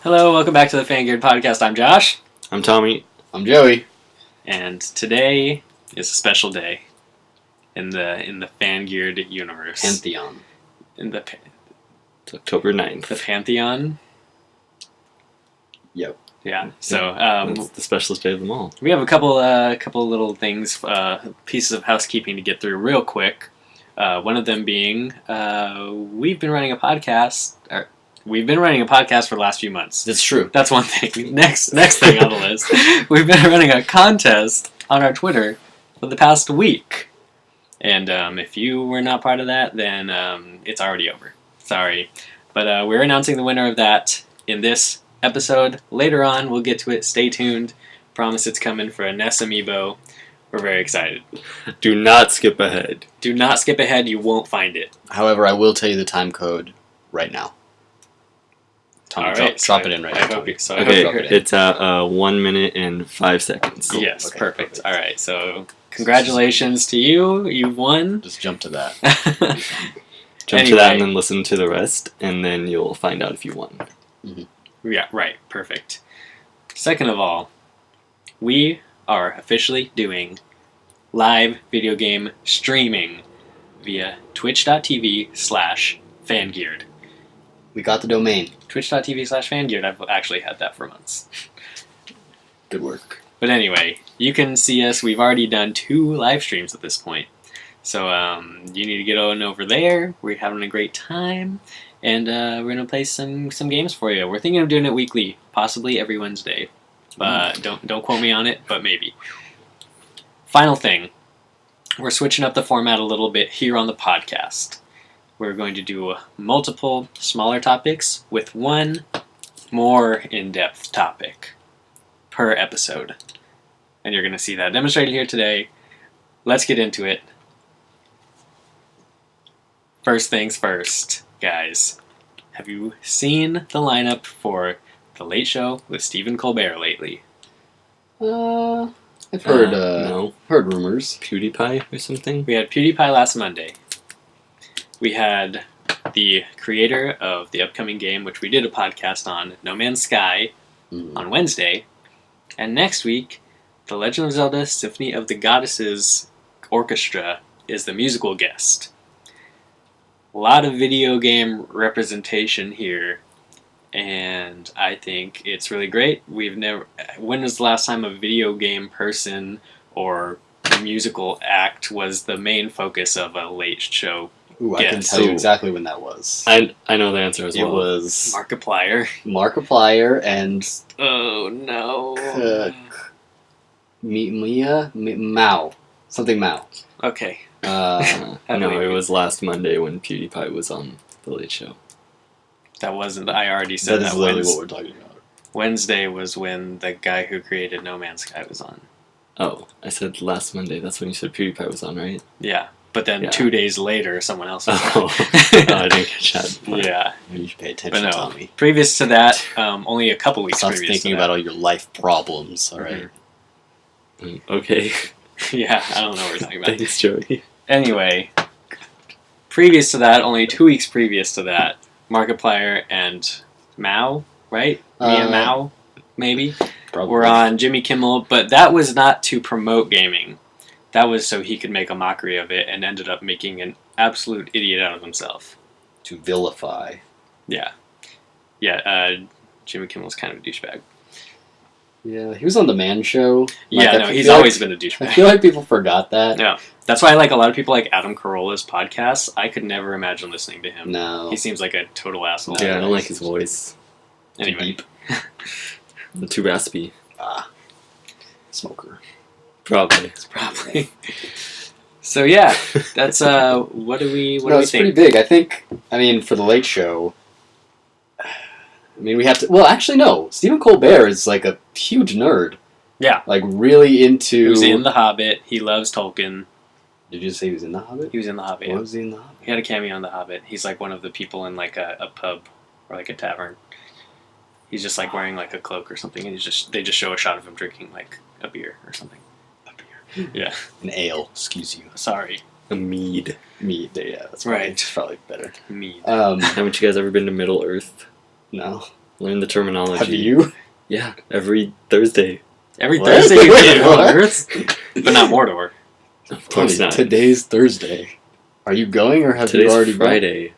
Hello, welcome back to the Fan Geared Podcast. I'm Josh, I'm Tommy. I'm Joey. and today is a special day in the Fan Geared universe. Pantheon. In the It's October 9th. the Pantheon. Yep. Yeah. So It's the specialist day of them all. we have a couple little things, pieces of housekeeping to get through real quick. One of them being we've been running a podcast. We've been running a podcast for the last few months. That's true. That's one thing. Next thing on the list, we've been running a contest on our Twitter for the past week, and if you were not part of that, then it's already over. Sorry, but we're announcing the winner of that in this episode. Later on, we'll get to it. Stay tuned. Promise it's coming for a NES Amiibo. We're very excited. Do not skip ahead. Do not skip ahead. You won't find it. However, I will tell you the time code right now. Tommy, All right, drop it in right I now. hope Tommy. you, so I hope Okay, you heard it. it's 1 minute and 5 seconds. Yes, Okay, perfect. perfect. All right, so congratulations to you. You've won. Just jump to that. Jump to that and Anyway. then listen to the rest, and then you'll find out if you won. Yeah, right. Perfect. Second of all, we are officially doing live video game streaming via twitch.tv/fangeared. We got the domain. Twitch.tv/fangeared. I've actually had that for months. Good work. But anyway, you can see us. We've already done 2 live streams at this point. So you need to get on over there. We're having a great time. And we're going to play some games for you. We're thinking of doing it weekly, possibly every Wednesday. Don't quote me on it, but maybe. Final thing. We're switching up the format a little bit here on the podcast. We're going to do multiple smaller topics with one more in-depth topic per episode. And you're going to see that demonstrated here today. Let's get into it. First things first, guys. Have you seen the lineup for The Late Show with Stephen Colbert lately? I've heard No. heard rumors. PewDiePie or something? We had PewDiePie last Monday. We had the creator of the upcoming game, which we did a podcast on, No Man's Sky, on Wednesday. And next week, The Legend of Zelda Symphony of the Goddesses Orchestra is the musical guest. A lot of video game representation here, and I think it's really great. When was the last time a video game person or musical act was the main focus of a late show? Ooh, I can Yes. tell you exactly when that was. I know the answer as It well. was Markiplier. Markiplier and Oh no. Mao. Something Mao. Okay. No, believe it you. was last Monday when PewDiePie was on The Late Show. That wasn't. I already said That is that. literally what we're talking about. Wednesday was when the guy who created No Man's Sky was on. Oh, I said last Monday. That's when you said PewDiePie was on, right? Yeah. But then Yeah. 2 days later, someone else was Oh, on. I didn't catch that. Yeah. You should pay But attention, no. Tommy. Previous to that, only a couple weeks Stop previous thinking to about all your life problems, alright? Okay. that. Yeah, I don't know what we're talking about. Thanks, Joey. Anyway, previous to that, only 2 weeks previous to that, Markiplier and Mao, right? Mia Mao, maybe? Probably. Were on Jimmy Kimmel, but that was not to promote gaming. That was so he could make a mockery of it and ended up making an absolute idiot out of himself. To vilify. Yeah. Jimmy Kimmel's kind of a douchebag. Yeah, he was on the Man Show. Yeah, Like, no, I he's feel always been a I douchebag. feel like people forgot that. Yeah. That's why I like a lot of people like Adam Carolla's podcasts. I could never imagine listening to him. No. He seems like a total asshole. Yeah, I don't like his voice. Anyway. Deep. Too raspy. Smoker. Probably. Probably. So yeah, that's what do we It's pretty think? big. I think, for the Late Show, we have to... Well, actually, no. Stephen Colbert is, like, a huge nerd. Yeah. Like, really into... He was in The Hobbit. He loves Tolkien. Did you say he was in The Hobbit? He was in The Hobbit. What Yeah. was he in The Hobbit? He had a cameo in The Hobbit. He's like one of the people in like a pub or like a tavern. He's just like wearing like a cloak or something, and they just show a shot of him drinking like a beer or something. A beer. Yeah. An ale, excuse you. Sorry. A mead. Mead, yeah, that's Right. It's probably better. Mead. Haven't you guys ever been to Middle Earth? No. Learn the terminology. Have you? Yeah, every Thursday. Every What? Thursday you get What? on Earth, but not Mordor. Of course not. Today's Thursday. Are you going or have you Today's already Friday.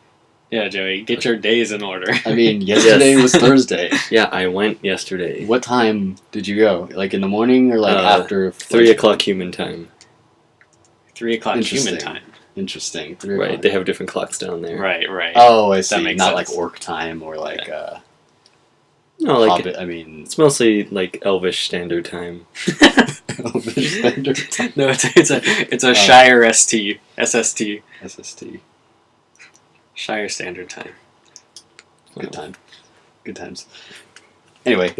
Yeah, Joey, get your days in order. I mean, yesterday was Thursday. Yeah, I went yesterday. What time did you go? Like in the morning or like after? 3 o'clock human time. 3 o'clock human Interesting. time. Interesting. 3 Right, o'clock. they have different clocks down there. Right, right. Oh, I see. makes Not sense. like orc time or like No, like Hobbit. I mean, it's mostly like Elvish Standard Time. Elvish Standard Time. No, it's a Shire SST, SST. Shire Standard Time. Good time. Good times. Anyway,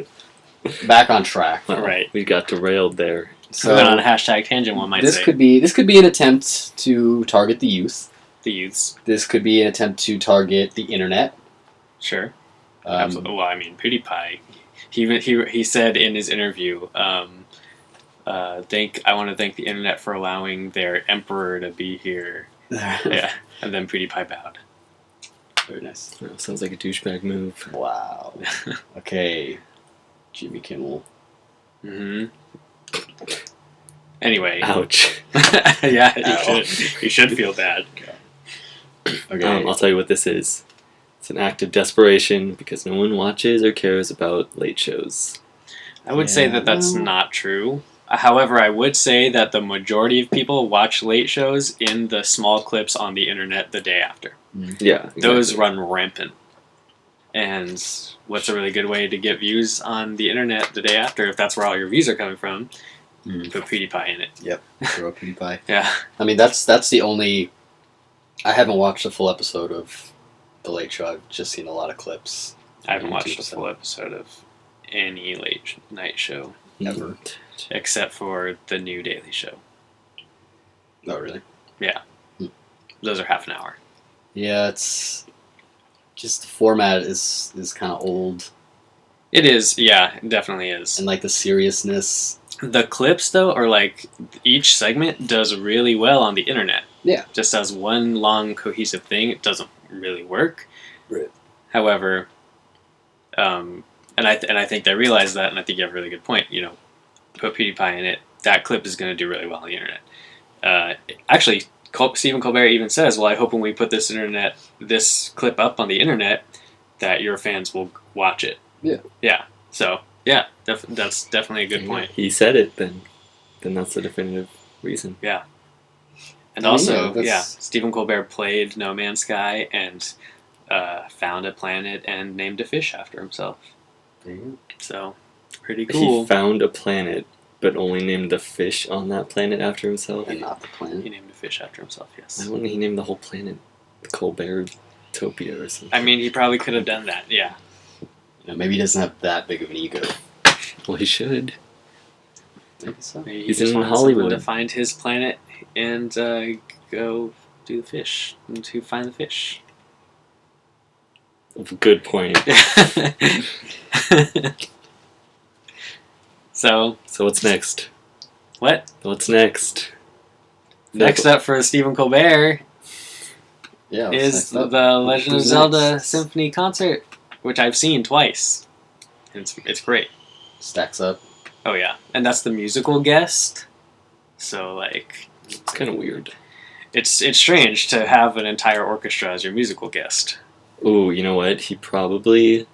back on track. Well, Right. We got derailed there. So We went on a hashtag tangent, one might this say. could be an attempt to target the youth. The youths. This could be an attempt to target the internet. Sure. Absolutely. Well, I mean, PewDiePie. He said in his interview, I want to thank the internet for allowing their emperor to be here. Yeah, and then PewDiePie bowed. Very nice. Oh, sounds like a douchebag move. Wow. Okay. Jimmy Kimmel. Mm-hmm. Anyway. Ouch. Yeah, Ow. you should feel bad. Okay. I'll tell you what this is. It's an act of desperation because no one watches or cares about late shows. I would say that that's not true. However, I would say that the majority of people watch late shows in the small clips on the internet the day after. Yeah, exactly. Those run rampant. And what's a really good way to get views on the internet the day after, if that's where all your views are coming from? Put PewDiePie in it. Yep. Throw a PewDiePie. Yeah. I mean, that's the only. I haven't watched a full episode of The Late Show. I've just seen a lot of clips. I haven't on watched YouTube, a so- full episode of any late night show, Ever. except for the new Daily Show. Oh, really? Those are half an hour. Yeah, it's just the format is kind of old, It is, yeah, it definitely is. and like the seriousness. The clips, though, are like each segment does really well on the internet. Yeah. Just as one long cohesive thing, it doesn't really work. Right. However, and I think they realize that, and I think you have a really good point. You know, put PewDiePie in it, that clip is going to do really well on the internet. Actually, Stephen Colbert even says, "Well, I hope when we put this clip up on the internet, that your fans will watch it." Yeah. Yeah. So yeah, that's definitely a good point. He said it, then that's the definitive reason. And I mean, also, yeah, yeah, that's- Stephen Colbert played No Man's Sky and found a planet and named a fish after himself. There you So, pretty cool. He found a planet, but only named the fish on that planet after himself. go. And not the He planet. named a fish after himself, yes. Why wouldn't he name the whole planet Colbertopia or something? I mean, he probably could have done that, yeah. You know, maybe he doesn't have that big of an ego. Well, he should. Maybe so. Maybe he He's just in wanted Hollywood. someone to find his planet and go do the fish, and to find the fish. Good point. So, So what's next? what? What's next? Next up for Stephen Colbert Yeah. what's is next the up? Legend of Who's Zelda next? Symphony Concert, which I've seen twice. It's great. Stacks up. Oh yeah, and that's the musical guest. So like, It's kind of weird. it's strange to have an entire orchestra as your musical guest. Ooh, you know what? He probably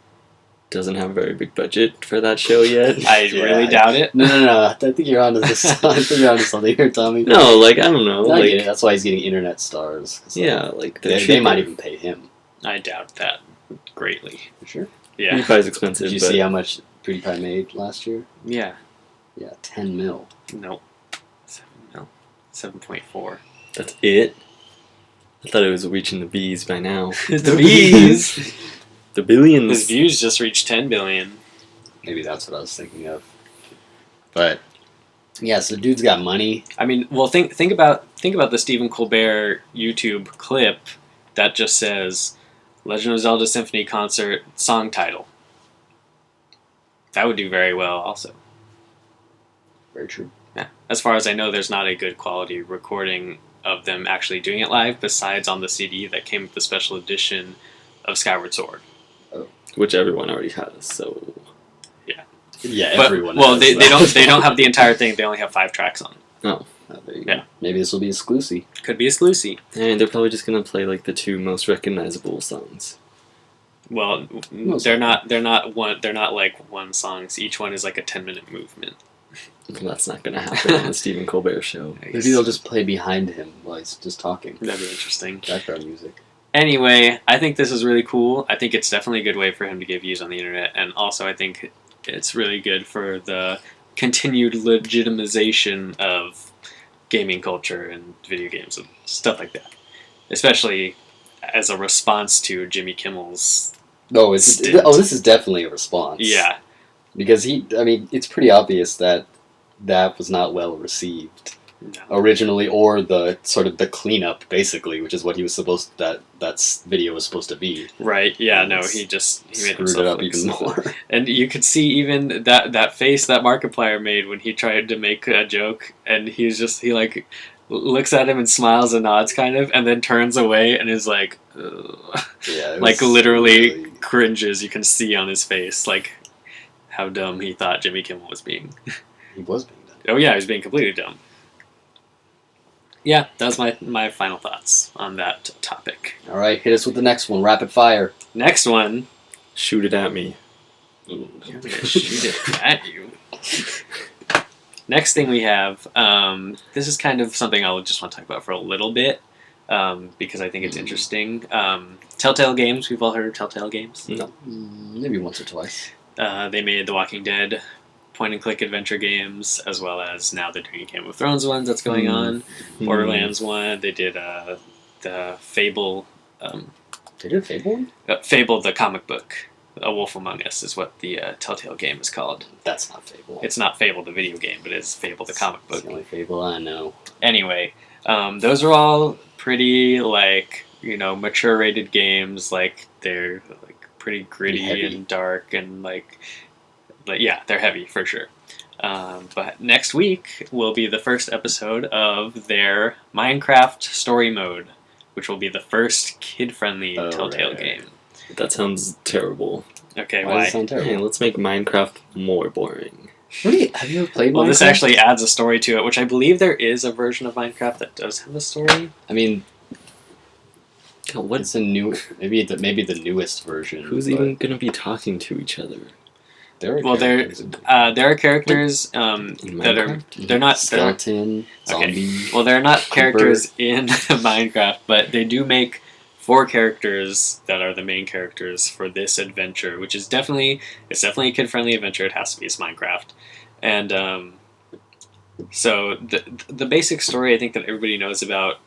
doesn't have a very big budget for that show yet. I Yeah, really doubt it. No. I think you're onto this. I think you're onto something here, Tommy. No, like, I don't know. I get it. Like, That's why he's getting internet stars. 'Cause, like, yeah, like, they're they might cheaper. even pay him. I doubt that greatly. For sure. Yeah, PewDiePie's expensive, Did you but see how much PewDiePie made last year? yeah. Yeah, 10 mil. Nope. 7.4. that's it? I thought it was reaching the B's by now. The bees. The billions. His views just reached 10 billion. Maybe that's what I was thinking of. But yeah, so dude's got money. I mean, well, think about the Stephen Colbert YouTube clip that just says Legend of Zelda Symphony Concert song title. That would do very well also. Very true. Yeah. As far as I know, there's not a good quality recording of them actually doing it live besides on the CD that came with the special edition of Skyward Sword. which everyone already has. So Yeah, But, everyone. well, has they that. don't have the entire thing. They only have 5 tracks on. There you Yeah. go. Maybe this will be exclusive. Could be exclusive. and they're probably just gonna play like the 2 most recognizable songs. Well, Most they're not like one songs. Each one is like a 10-minute movement. Well, that's not gonna happen on the Stephen Colbert show. Maybe they'll just play behind him while he's just talking. That'd be interesting. Background music. Anyway, I think this is really cool. I think it's definitely a good way for him to get views on the internet, and also I think it's really good for the continued legitimization of gaming culture and video games and stuff like that. Especially as a response to Jimmy Kimmel's. No, Stint. this is definitely a response. Yeah, Because it's pretty obvious that was not well received no. originally, or the sort of the cleanup, basically, which is what he was supposed that video was supposed to be. Right? Yeah, And no. it's He made Screwed himself it up look even stupid. more. And you could see even that face that Markiplier made when he tried to make a joke, and he like looks at him and smiles and nods kind of, and then turns away and is like, ugh. Yeah, it Like was literally really- cringes. You can see on his face like how dumb he thought Jimmy Kimmel was being. he was being done. Oh yeah, he was being completely dumb. Yeah, that was my final thoughts on that topic. All right, hit us with the next one, rapid fire. Next one, Shoot it at me. I'm gonna shoot it at you. Next thing we have, this is kind of something I'll just want to talk about for a little bit, because I think it's interesting. Telltale Games, we've all heard of Telltale Games. No. Maybe once or twice. They made The Walking Dead point-and-click adventure games, as well as now they're doing a Game of Thrones one that's going on. Borderlands one, they did the Fable, They did a Fable one? Fable the comic book. A Wolf Among Us is what the Telltale game is called. That's not Fable. It's not Fable the video game, but it's Fable the comic It's book. the only Fable I know. Anyway, those are all pretty mature rated games. Like they're like pretty gritty heavy. and dark and like yeah, they're heavy for sure. But next week will be the first episode of their Minecraft story mode, which will be the first kid-friendly Telltale right. game. That sounds terrible. Okay, Why does why? it sound Hey, terrible? let's make Minecraft more boring. Have you ever played Well, Minecraft? this actually adds a story to it, which I believe there is a version of Minecraft that does have a story. I mean, God, what? it's a new... Maybe the newest version. Who's but even gonna be talking to each other? There are Well, characters in there are characters In that are Minecraft? they're not Skeleton, zombie... well they're not Creeper. characters in Minecraft, but they do make 4 characters that are the main characters for this adventure, which is definitely a kid friendly adventure. It has to be. It's Minecraft, and so the basic story I think that everybody knows about,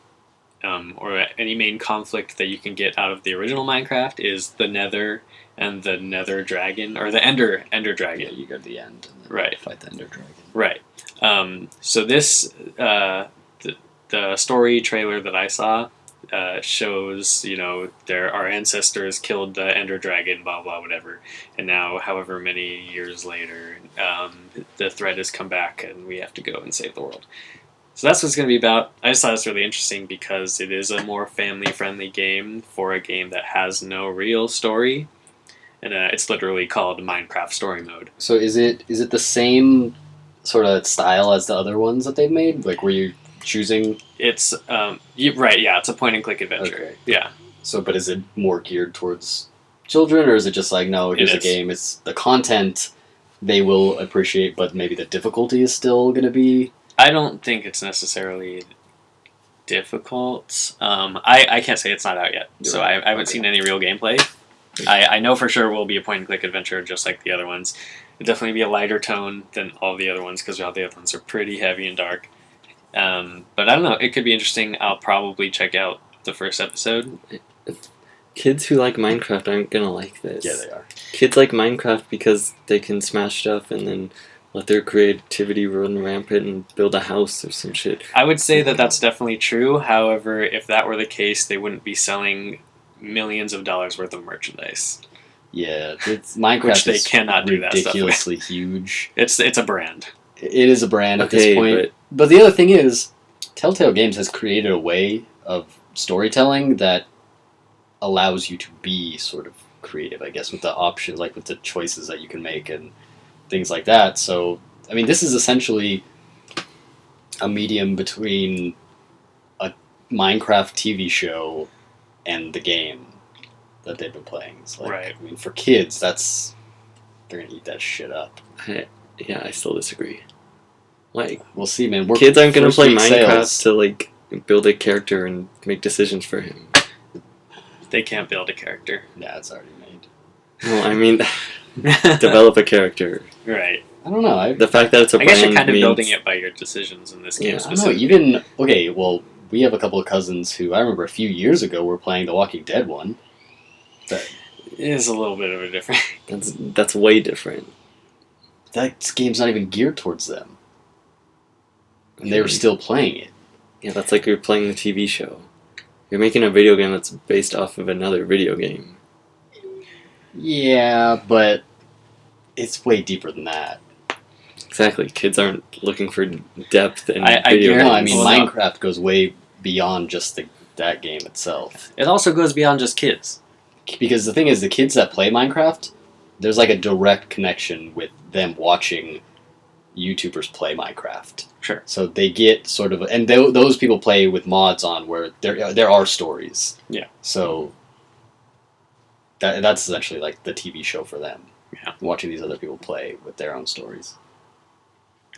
or any main conflict that you can get out of the original Minecraft is the Nether and the Nether Dragon, or the Ender Yeah, Dragon. you go to the end and then Right. fight the Ender Dragon. Right. So this the story trailer that I saw shows our ancestors killed the Ender Dragon, blah blah whatever, and now however many years later, the threat has come back and we have to go and save the world. So that's what it's going to be about. I just thought it's really interesting because it is a more family friendly game for a game that has no real story. And it's literally called Minecraft Story Mode. So is it the same sort of style as the other ones that they've made? Like, were you choosing... It's right, yeah. It's a point and click adventure. Okay. Yeah, So, but is it more geared towards children, or is it just like, no, here's It a is. game, it's the content they will appreciate, but maybe the difficulty is still going to be... I don't think it's necessarily difficult. I can't say it's not out yet, so I haven't Okay. seen any real gameplay. I know for sure it will be a point and click adventure, just like the other ones. It'll definitely be a lighter tone than all the other ones because all the other ones are pretty heavy and dark. But I don't know. It could be interesting. I'll probably check out the first episode. Kids who like Minecraft aren't gonna like this. Yeah, they are. Kids like Minecraft because they can smash stuff and then let their creativity run rampant and build a house or some shit. I would say that that's definitely true. However, if that were the case, they wouldn't be selling millions of dollars worth of merchandise. Yeah, Minecraft Which they is cannot do that stuff with. ridiculously huge. It's a brand. It is a brand at this Okay, point. But the other thing is, Telltale Games has created a way of storytelling that allows you to be sort of creative, I guess, with the options, like with the choices that you can make and things like that. So, I mean, this is essentially a medium between a Minecraft TV show and the game that they've been playing. It's like, Right. I mean, for kids, they're gonna eat that shit up. Yeah, I still disagree. Like, We'll see, man. kids aren't gonna first play week Minecraft sales. to like build a character and make decisions for him. They can't build a character. Yeah, it's already made. Well, I mean, develop a character. Right. I don't know. The fact that it's a I guess you're brand kind of means- building it by your decisions in this game Yeah. I don't know. specifically. Even okay. Well, we have a couple of cousins who I remember a few years ago were playing the Walking Dead one. It is a little bit of a different. That's way different. That game's not even geared towards them, and they were still playing it. Yeah, that's like you're playing the TV show. You're making a video game that's based off of another video game. Yeah, but it's way deeper than that. Exactly. Kids aren't looking for depth in I video guarantee- No, games. I mean Well, no. Minecraft goes way beyond just that game itself. It also goes beyond just kids. Because the thing is, the kids that play Minecraft, there's like a direct connection with them watching YouTubers play Minecraft. Sure. So they get sort of, and those people play with mods on where there are stories. Yeah. So that's essentially like the TV show for them. Yeah. Watching these other people play with their own stories.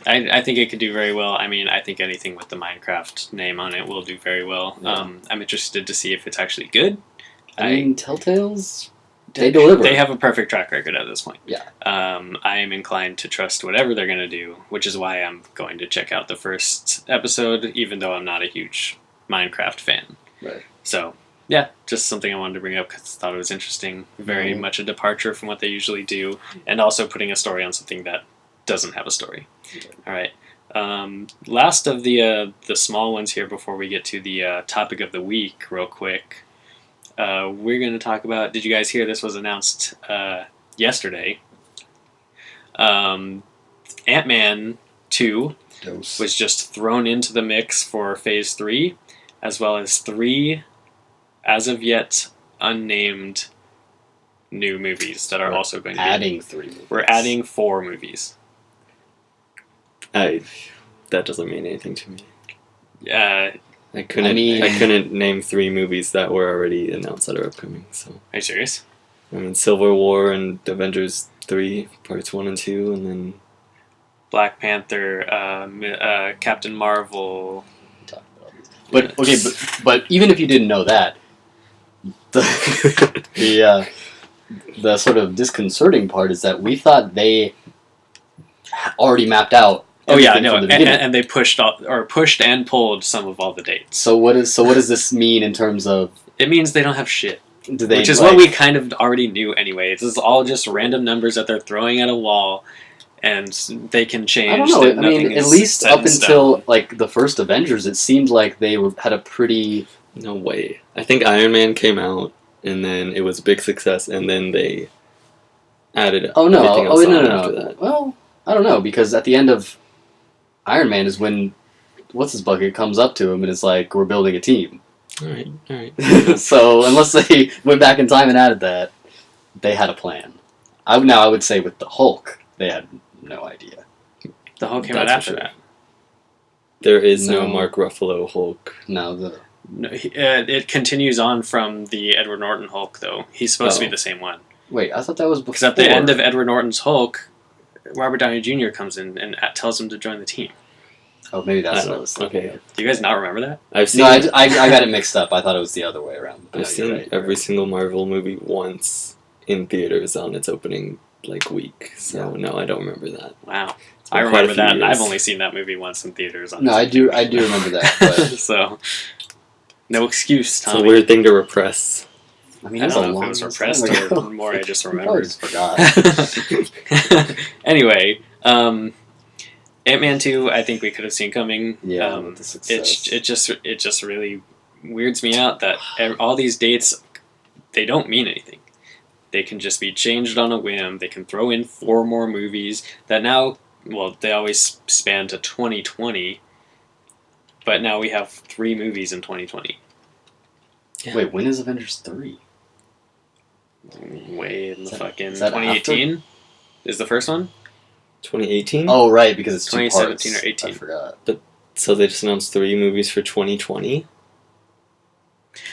I think it could do very well. I mean, I think anything with the Minecraft name on it will do very well. Yeah. I'm interested to see if it's actually good. I mean, Telltale's, they deliver. They have a perfect track record at this point. Yeah. I am inclined to trust whatever they're going to do, which is why I'm going to check out the first episode, even though I'm not a huge Minecraft fan. Right. So, yeah, just something I wanted to bring up because I thought it was interesting. Very Mhm. much a departure from what they usually do, and also putting a story on something that doesn't have a story. All right. Last of the small ones here before we get to the topic of the week, real quick. We're going to talk about. Did you guys hear this was announced yesterday? Ant-Man 2 Dose. was just thrown into the mix for Phase 3, as well as 3, as of yet, unnamed new movies that are We're also going to adding 3 movies. We're adding 4 movies. That doesn't mean anything to me. Are I couldn't name 3 movies that were already announced that are upcoming. So you serious? I mean, Civil War and Avengers 3 parts 1 and 2, and then Black Panther, Captain Marvel. Talk about these. But okay, but even if you didn't know that, the sort of disconcerting part is that we thought they already mapped out. Oh yeah, everything no, from the beginning. and they pushed and pulled some of all the dates. So what does this mean in terms of It means they don't have shit, do they which is like, what we kind of already knew anyway. This is all just random numbers that they're throwing at a wall, and they can change. I don't know. that I mean, nothing at is least set up in until stone. like the first Avengers, it seemed like they had a pretty. no way. I think Iron Man came out, and then it was a big success, and then they added Oh no! everything Oh else no! on No! after No! that. Well, I don't know because at the end of Iron Man is when what's his bucket comes up to him and is like, "We're building a team." All right. So unless they went back in time and added that, they had a plan. I would say with the Hulk, they had no idea. The Hulk came out That's after for sure. that. There is no No. Mark Ruffalo Hulk. No, the No, it continues on from the Edward Norton Hulk, though. He's supposed to be Oh. the same one. wait, I thought that was before. Because at the end of Edward Norton's Hulk, Robert Downey Jr. comes in and tells him to join the team. Oh, maybe that's I what I don't- was thinking. okay. Do you guys not remember that? I've seen No, I got it mixed up. I thought it was the other way around. But I've no, seen you're right. every single Marvel movie once in theaters on its opening week. So no, I don't remember that. Wow. It's been I quite a remember few that, and I've years. only seen that movie once in theaters. On No, I do remember that. But So, no excuse, It's a Tommy. weird thing to repress. I mean, I it was don't a know if long it was time repressed ago. or more I just I probably remembered. just forgot. Anyway, Ant-Man 2, I think we could have seen coming. Yeah, with the success. it just really weirds me out that all these dates, they don't mean anything. They can just be changed on a whim. They can throw in 4 more movies that now, well, they always span to 2020, but now we have 3 movies in 2020. Wait, when is Avengers 3? Way in the fucking is that 2018 is the first one. 2018. Oh, right, because it's 2017 2 parts. or 18. I forgot. So they just announced 3 movies for 2020.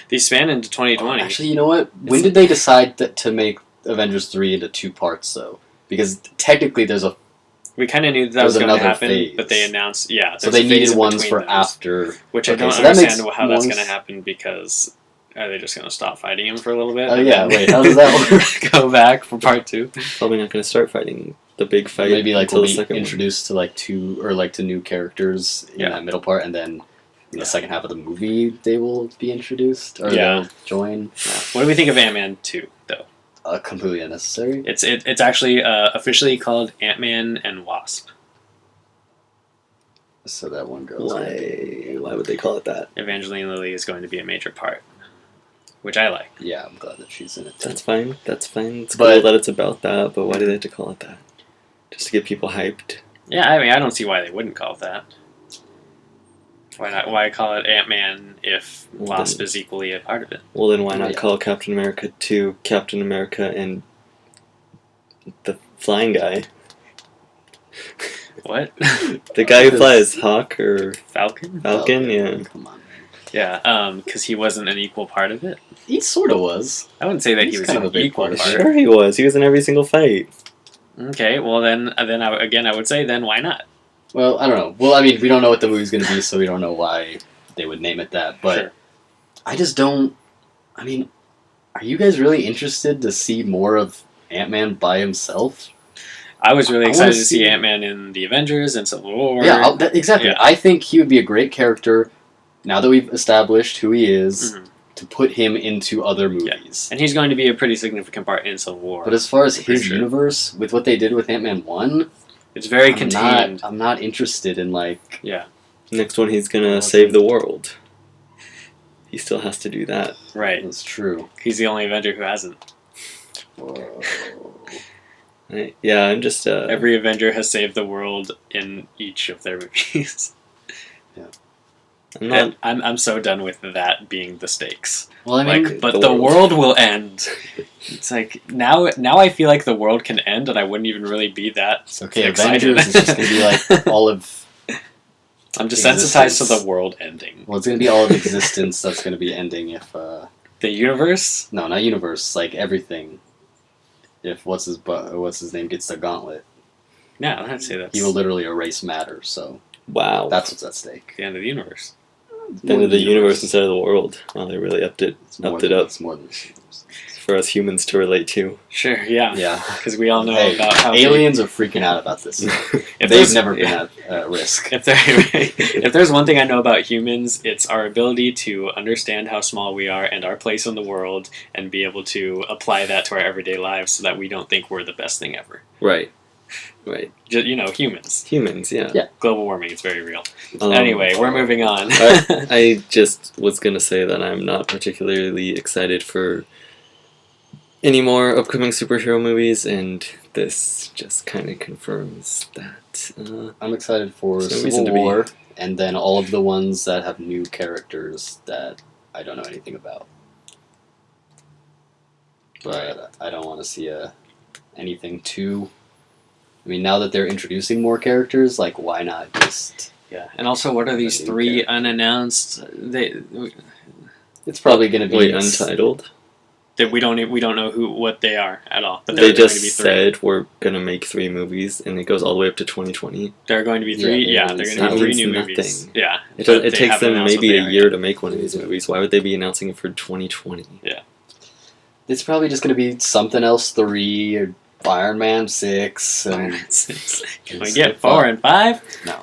These span into 2020. Actually, you know what? When did they decide to make Avengers 3 into 2 parts, though? Because technically there's a... We kind of knew that There's was going to another happen, phase. but they announced, yeah. So there's they a phase needed in ones between for those, after... which I Okay, don't so that understand makes how that's more going to happen, because are they just going to stop fighting him for a little bit? Oh, and yeah, then wait, how does that work? go back for part 2? Probably not going to start fighting the big fight. Maybe like until we'll the be second introduced to like to new characters in that middle part, and then in the second half of the movie they will be introduced or they'll join. What do we think of Ant-Man 2, though? Completely unnecessary. It's actually officially called Ant-Man and Wasp. So that one girl's gonna be... Why would they call it that? Evangeline Lilly is going to be a major part, which I like. Yeah, I'm glad that she's in it. Too. That's fine. That's fine. It's But- cool that it's about that, but why do they have to call it that? Just to get people hyped. Yeah, I mean, I don't see why they wouldn't call it that. Why not? Why call it Ant-Man if Wasp is equally a part of it? Well, then why not Yeah. call Captain America 2 Captain America and the flying guy? What? The guy who flies Hawk or Falcon? Falcon? Yeah. Come on, man. Yeah, because he wasn't an equal part of it. He sort of was. I wouldn't say that he He's was kind of an a big equal part of part. it. Sure he was. He was in every single fight. Okay, well then I would say then why not? Well, I don't know. Well, I mean, we don't know what the movie's going to be, so we don't know why they would name it that. But Sure. I just don't... I mean, are you guys really interested to see more of Ant-Man by himself? I was really I excited wanna to see see- Ant-Man in the Avengers and Civil War. Yeah, exactly. Yeah. I think he would be a great character, now that we've established who he is, Mhm. to put him into other movies. And he's going to be a pretty significant part in Civil War. But as far as For his sure. universe, with what they did with Ant-Man 1, It's very contained. I'm not interested in, like... Yeah, Next one, he's gonna Well, save the world. He still has to do that. right. That's true. He's the only Avenger who hasn't. Whoa. Yeah, I'm just. Every Avenger has saved the world in each of their movies. I'm not. And I'm so done with that being the stakes. Well, I mean... Like, but the the world. world will end. It's like now I feel like the world can end, and I wouldn't even really be that. It's okay, excited. Avengers is just going to be like all of... I'm desensitized to Existence. the world ending. Well, it's going to be all of existence that's going to be ending if... The universe. No, not universe, like everything. If what's his name gets the gauntlet, No, I'd say that's he will literally erase matter, so Wow. that's what's at stake. the end of the universe. the end of the universe instead of the world. Well, they really upped it up. It's more than this universe. For us humans to relate to. Sure, yeah. Yeah. Because we all know Hey, about how aliens are freaking out about this. If They've there's- never been yeah. at risk. If there's one thing I know about humans, it's our ability to understand how small we are and our place in the world, and be able to apply that to our everyday lives, so that we don't think we're the best thing ever. Right. Right. Just, humans. Humans, yeah. Yeah. Global warming is very real. Um, Anyway, we're moving on. I just was going to say that I'm not particularly excited for any more upcoming superhero movies, and this just kind of confirms that. I'm excited for There's no reason Civil to be. War, and then all of the ones that have new characters that I don't know anything about. But I don't want to see anything too... I mean, now that they're introducing more characters, like, why not just... Yeah, and also, what are these I didn't 3 care. unannounced? It's probably going to be... Wait, Untitled? That we don't know what they are at all. But They they're going just to be 3. said we're going to make 3 movies, and it goes all the way up to 2020. There are going to be 3. Yeah, Yeah, they're going that to be 3 means new nothing. movies. Yeah, It but they takes haven't them announced maybe what a they are year yet. to make one of these movies. Why would they be announcing it for 2020? It's probably just going to be something else 3 or Iron Man 6. And Can we get 4 and 5? No.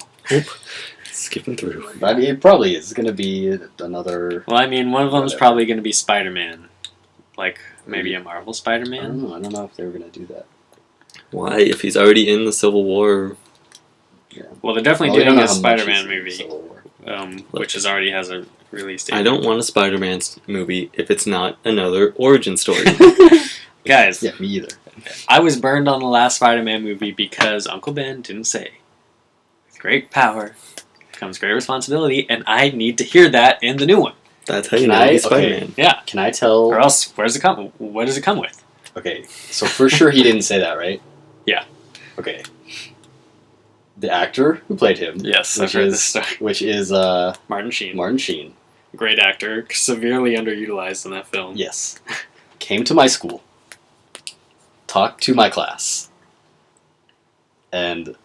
Skipping through. But I mean, it probably is going to be another... Well, I mean, one of them is Whatever. probably going to be Spider-Man. Like, maybe a Marvel I Spider-Man? don't know. I don't know if they were going to do that. Why? If he's already in the Civil War, Well, they're definitely Well, we don't doing know a how much Spider-Man is in movie, Civil War. which already has a release date. I don't want a Spider-Man movie if it's not another origin story. Guys, Yeah, me either. I was burned on the last Spider-Man movie because Uncle Ben didn't say, "With great power comes great responsibility," and I need to hear that in the new one. That's how you Can know I- he's okay. Spider-Man. Yeah, Can I tell... or else, what does it come with? Okay, so for sure he didn't say that, right? Yeah. Okay. The actor who played him. Yes, I've heard this story. Which is Martin Sheen. Martin Sheen. Great actor, severely underutilized in that film. Yes. Came to my school. Talked to my class. And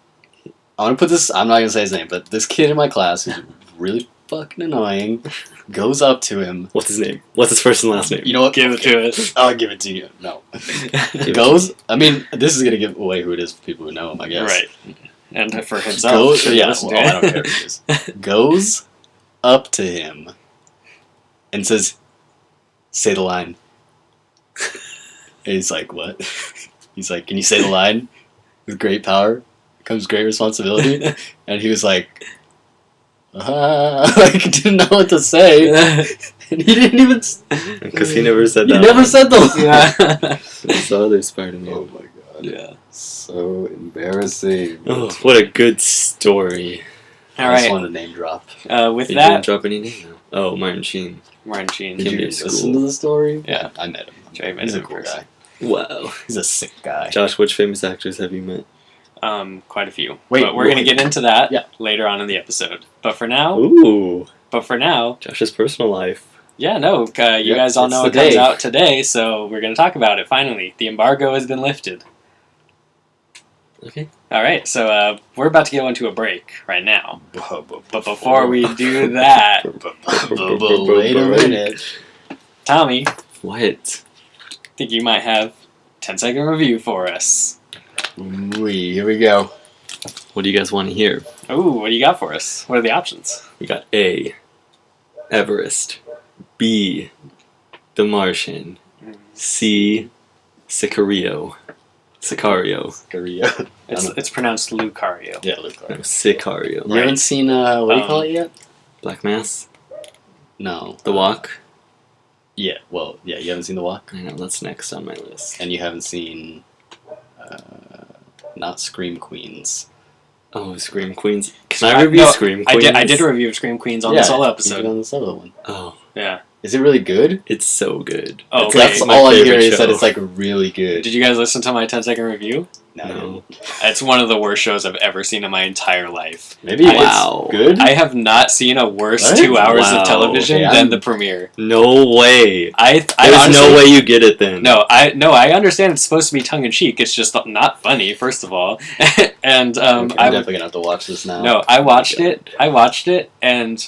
I want to put this, I'm not going to say his name, but this kid in my class who's really fucking annoying goes up to him. What's his name? What's his first and last name? You know what? Give it to us. I'll give it to you. No. Goes, I mean, this is going to give away who it is for people who know him, I guess. Right. And for himself. Goes, yeah, listen to well, it. I don't care who it is. Goes up to him and says, say the line. And he's like, what? He's like, can you say the line? With great power comes great responsibility. And he was like, like, didn't know what to say. And he didn't even... Because he never said He that. never said the line. Yeah. That's the other Spider-Man. Oh my god. Yeah. So embarrassing. Oh, what a good story. All I just right. wanted to name drop. With You that, didn't drop any name now. Oh, Martin Sheen. Martin Sheen. Did Came you to your listen school. to the story? Yeah. I met him. Jay met He's him a in cool person. guy. Wow. He's a sick guy. Josh, which famous actors have you met? Quite a few. Wait, but we're gonna get into that Yeah. later on in the episode. But for now, Ooh. Josh's personal life. yeah, no, you Yep, guys all it's know the it comes day. out today, so we're gonna talk about it. Finally, the embargo has been lifted. Okay. All right, so we're about to go into a break right now. But But before we do that, wait a minute. Tommy, I What? think you might have a 10-second review for us. Here we go. What do you guys want to hear? Ooh, what do you got for us? What are the options? We got A. Everest. B. The Martian. C. Sicario. Korea. It's pronounced Lucario. Yeah, Luke. No, Sicario. You haven't seen, what do you call it yet? Black Mass. No. The Walk. Yeah, well, yeah, you haven't seen The Walk? I know, that's next on my list. And you haven't seen, not Scream Queens. Oh, Scream Queens. Can I review no, Scream Queens? I did a review of Scream Queens on the solo You episode. did on the solo one. Oh, Yeah. Is it really good? it's so good. Oh, It's okay. That's like my all I'm favorite hearing is show. that it's, like, really good. Did you guys listen to my 10-second review? No. It's one of the worst shows I've ever seen in my entire life. Maybe Wow. it's good? I have not seen a worse What? 2 hours Wow. of television Okay, than I'm- the premiere. No way. I There's honestly, no way you get it then. No, I understand it's supposed to be tongue in cheek. It's just not funny, first of all. And Okay, I'm I definitely gonna have to watch this now. no, I watched it, and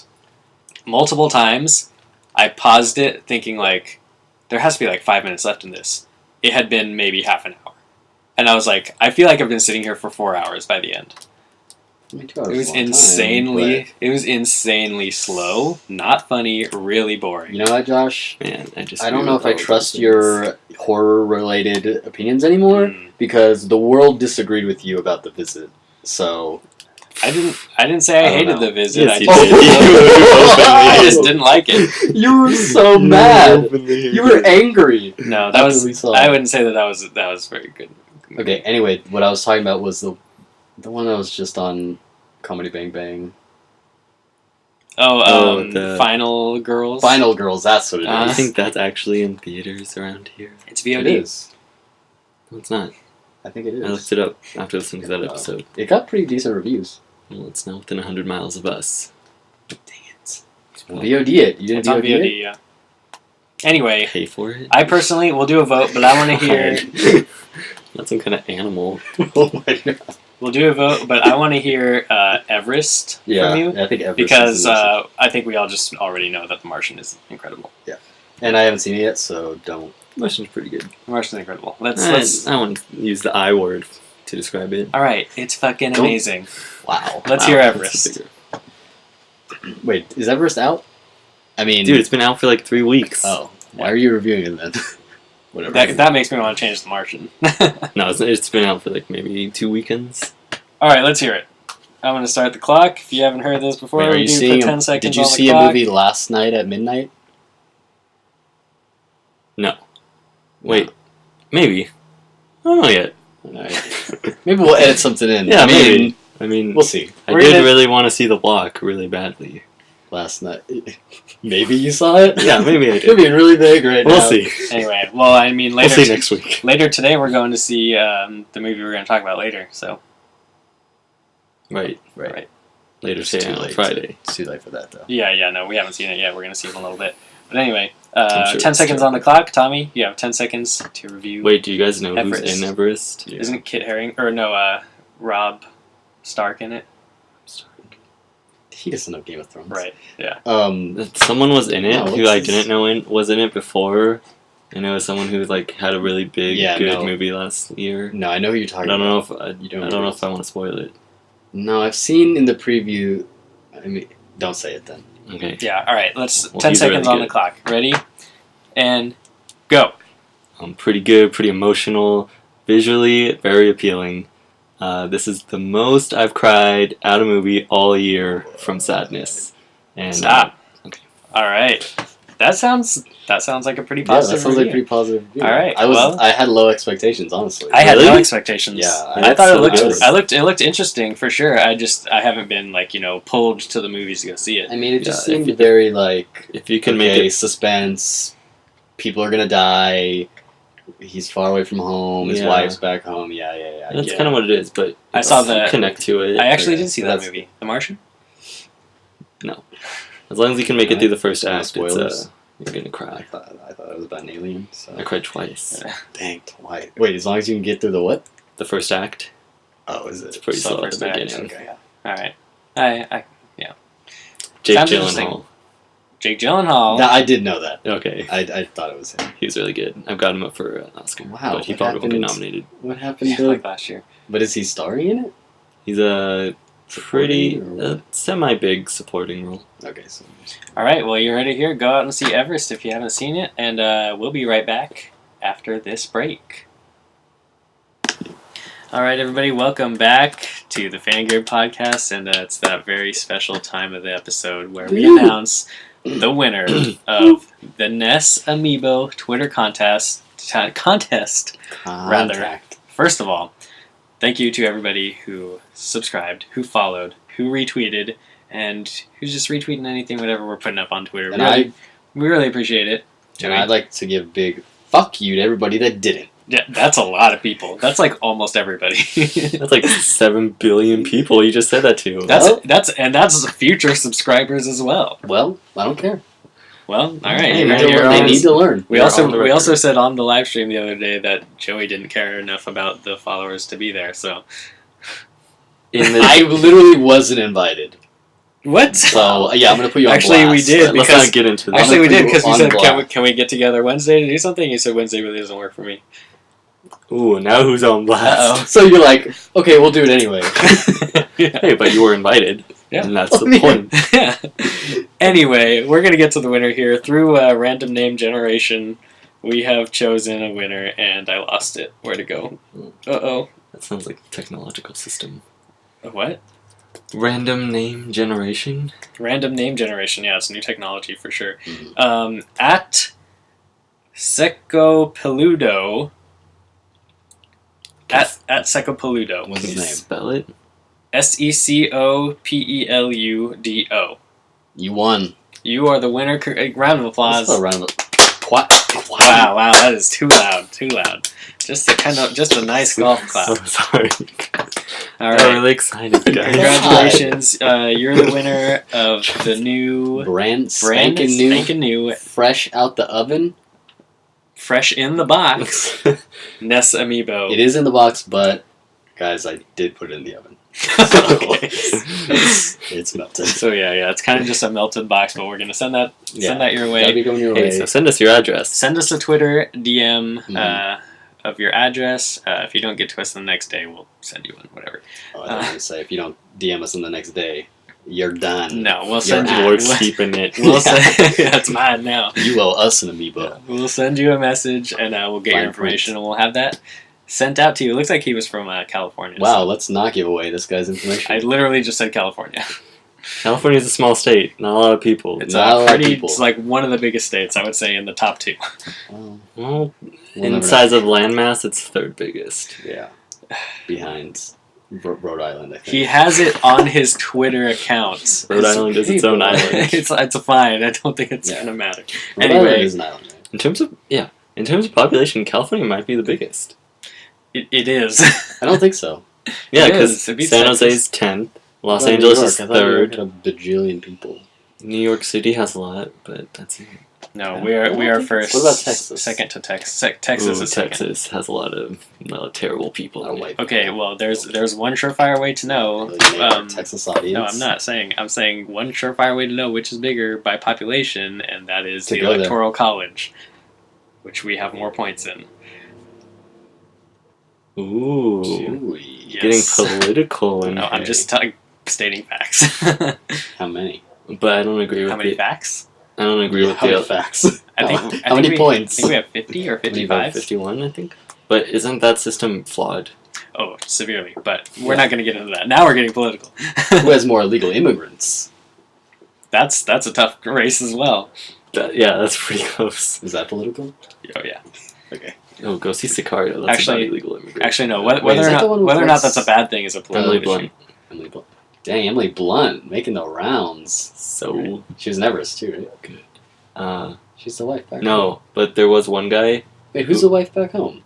multiple times I paused it, thinking like, there has to be like 5 minutes left in this. It had been maybe half an hour, and I was like, I feel like I've been sitting here for 4 hours by the end. I mean, 2 hours It is was a long time, insanely slow, not funny, really but boring. you know what, Josh? Man, I just. I don't agree know with if I all trust those your horror-related opinions anymore Mm. because the world disagreed with you about The Visit. So I didn't say I I don't hated know. the visit. Yes, I you just, did. I just didn't like it. you were so things. mad. You were angry. No, that After we was. saw I it. wouldn't say that was very good. Okay. Anyway, what I was talking about was the one that was just on Comedy Bang Bang. the- Final Girls. Final Girls. That's what it is. I think that's actually in theaters around here. It's it VOD. is. No, it's not. I think it I looked is. it up after listening to that episode. It got pretty decent reviews. Well, it's now within 100 miles of us. Dang it. VOD it. You didn't It's on VOD it? VOD. Yeah. Anyway, Pay for it? I personally will do a vote, but I want to hear. Not some kind of animal. Oh my god. We'll do a vote, but I want to hear Everest Yeah, from you I think Everest because is easy. I think we all just already know that The Martian is incredible. And I haven't seen it yet, so don't. Martian's pretty good. The Martian is incredible. Let's. I won't use the I word to describe it. All right, it's fucking Don't- amazing. Wow. Let's Wow, hear that's Everest. bigger. Wait, is Everest out? I mean, Dude, it's been out for like 3 weeks. oh, why are you reviewing it then? Whatever. That makes me want to change The Martian. No, it's been out for like maybe 2 weekends. All right, let's hear it. I'm going to start the clock. If you haven't heard this before, Wait, are we you do seeing? put 10 seconds Did you on the see a clock. movie last night at midnight? No. Wait. Maybe. I don't know yet. Alright. Maybe we'll edit something in. Yeah, I mean, maybe. I mean, we'll see. I We're did gonna- really want to see The Walk really badly. last night. Maybe you saw it? Yeah, maybe I did. You're being really big right We'll now. see. Anyway, well, I mean, We'll later see next week. later today we're going to see the movie we're going to talk about later. So Right. Right. Later It's today too on late. Friday. It's too late for that, though. yeah, no, we haven't seen it yet. We're going to see it in a little bit. But anyway, I'm sure 10 it's seconds on the clock. Tommy, you have 10 seconds to review. Wait, do you guys know Everest. who's in Everest? Yeah. Isn't Kit Haring or no Rob Stark in it? He doesn't know Game of Thrones. Right. Yeah. Someone was in it No, who what's I his- didn't know was in it before. And it was someone who like had a really big, Yeah, good no. movie last year. No, I know who you're I talking don't know about. if I You don't know if I want to spoil it. No, I've seen in the preview. I mean, don't say it then. Okay. Yeah. All right. Let's Well, 10 he's seconds really on the good. clock. Ready? And go. Pretty good, pretty emotional, visually very appealing. This is the most I've cried at a movie all year from sadness. And Stop. okay. All right. That sounds like a pretty Yeah, positive. that sounds like review. pretty positive. Review. All right, I had low expectations, honestly. I had no Really? expectations. Yeah, I thought it looked. so good. It looked interesting for sure. I haven't been pulled to the movies to go see it. I mean, it just Yeah, seemed if- very like If you can okay, make it, suspense. People are gonna die. He's far away from home. His Yeah. wife's back home. Yeah. that's yeah. kind of what it is. But I saw if you the- connect to it. I actually Okay, did see that that's- movie, The Martian. As long as you can make it through the first No act, spoilers. you're gonna I cry. thought it was about an alien. So I cried twice. dang, twice. Wait, as long as you can get through the what? The first act. Oh, is It's it? pretty So slow at first the act, beginning. Okay. All right. I Jake Sounds interesting. Gyllenhaal. Jake Gyllenhaal. No, I did know that. Okay, I thought it was him. he was really good. I've got him up for an Oscar. Wow, but he what probably won't get happened? nominated. What happened Yeah, to? like last year. But is he starring in it? He's a pretty Supporting or what? semi-big supporting role. Okay, so All right. Well, you heard it here. Go out and see Everest if you haven't seen it, and we'll be right back after this break. All right, everybody, welcome back to the Fangirl Podcast, and it's that very special time of the episode where we Woo! announce the winner of the Ness Amiibo Twitter contest. contact. First of all, thank you to everybody who subscribed, who followed, who retweeted, and who's just retweeting anything, whatever we're putting up on Twitter. And We really appreciate it. And I'd like to give big fuck you to everybody that didn't. Yeah, that's a lot of people. That's like almost everybody. That's like 7 billion people you just said that to. That's future subscribers as well. Well, I don't care. Well, all right. Hey, you man, heard it you're here They on- need to learn. We You're also on the we record. also said on the live stream the other day that Joey didn't care enough about the followers to be there. So In the, I literally wasn't invited. what? So yeah, I'm gonna put you on Actually, we blast. did, let's because- not get into that. Actually, we I'm gonna did put because you we on said, blast. can we get together Wednesday to do something? You said Wednesday really doesn't work for me. Ooh, now who's on blast? So you're like, okay, we'll do it anyway. Yeah. Hey, but you were invited. Yeah. And that's Oh, the yeah. point. Yeah. Anyway, we're gonna get to the winner here through random name generation. We have chosen a winner, and I lost it. Where to go? Uh That sounds like a technological system. oh. What? Random name generation? Random name generation. Yeah, it's new technology for sure. Mhm. At Secopeludo. At Secopeludo. What's Can his you name? spell it? SECOPELUDO. You won. You are the winner. Round of applause. Let's go around the what? Wow, that is too loud. Too loud. Just a nice golf clap. So sorry. All I'm right. really excited, guys. Congratulations. You're the winner of the new Brand brand spanking new, new, fresh out the oven. fresh in the box, Ness Amiibo. It is in the box, but guys, I did put it in the oven. Okay. It's melted. So yeah, it's kind of just a melted box, but we're gonna send that your Gotta way. be going your Hey, way. so send us your address. Send us a Twitter DM Mhm. of your address. If you don't get to us the next day, we'll send you one. Whatever. Oh, I was gonna say if you don't DM us on the next day, you're done. No, we'll You're send you. out. We're keeping it. We'll send. That's mine now. You owe us an amiibo. We'll send you a message, and we'll get your Fine information, and we'll have that sent out to you. It looks like he was from California. Wow, so let's not give away this guy's information. I literally just said California. California's a small state. Not a lot of people. It's Not a lot of pretty. people. It's like one of the biggest states. I would say in the top 2. Well, Well, we'll in never size of landmass, it's third biggest. know. Yeah. Behind Rhode Island, I think. He has it on his Twitter account. Rhode Island is its own island. It's fine. I don't think it's gonna matter. Rhode Anyway. Island is an island, right? In terms of population, California might be the biggest. It is. I don't think so. Yeah, It because is. It beats San Texas. Jose's 10th, Los What about Angeles New York? is I thought New York 3rd, had a bajillion people. New York City has a lot, but that's it. No, Yeah. we are first. What about Texas? Second to Texas. Texas Ooh, is second. Texas has a lot of terrible people. A lot of in it. white Okay, well, there's one surefire way to know. Texas audience. No, I'm not saying. I'm saying one surefire way to know which is bigger by population, and that is To the go there. Electoral College, which we have more points in. Ooh, Chewy. getting Yes. political and No, I'm just stating facts. How many? but I don't agree with How many the. facts? I don't agree with How many the. facts? I think. How many points? I think we have 50 or 55. 51, I think. But isn't that system flawed? Oh, severely. But we're not going to get into that. Now we're getting political. Who has more illegal immigrants? That's a tough race as well. Yeah, that's pretty close. Is that political? Oh yeah. Okay. Oh, go see Sicario. That's Actually- about illegal immigration. Actually, no. Wait, Whether is or that the one not with whether or not Lex- that's a bad thing is a political Emily issue. Blunt. Emily Blunt. Dang, Emily Blunt making the rounds. So She was in Everest too, right? She's the wife back home. no, but there was one guy, Wait, who's the wife back home?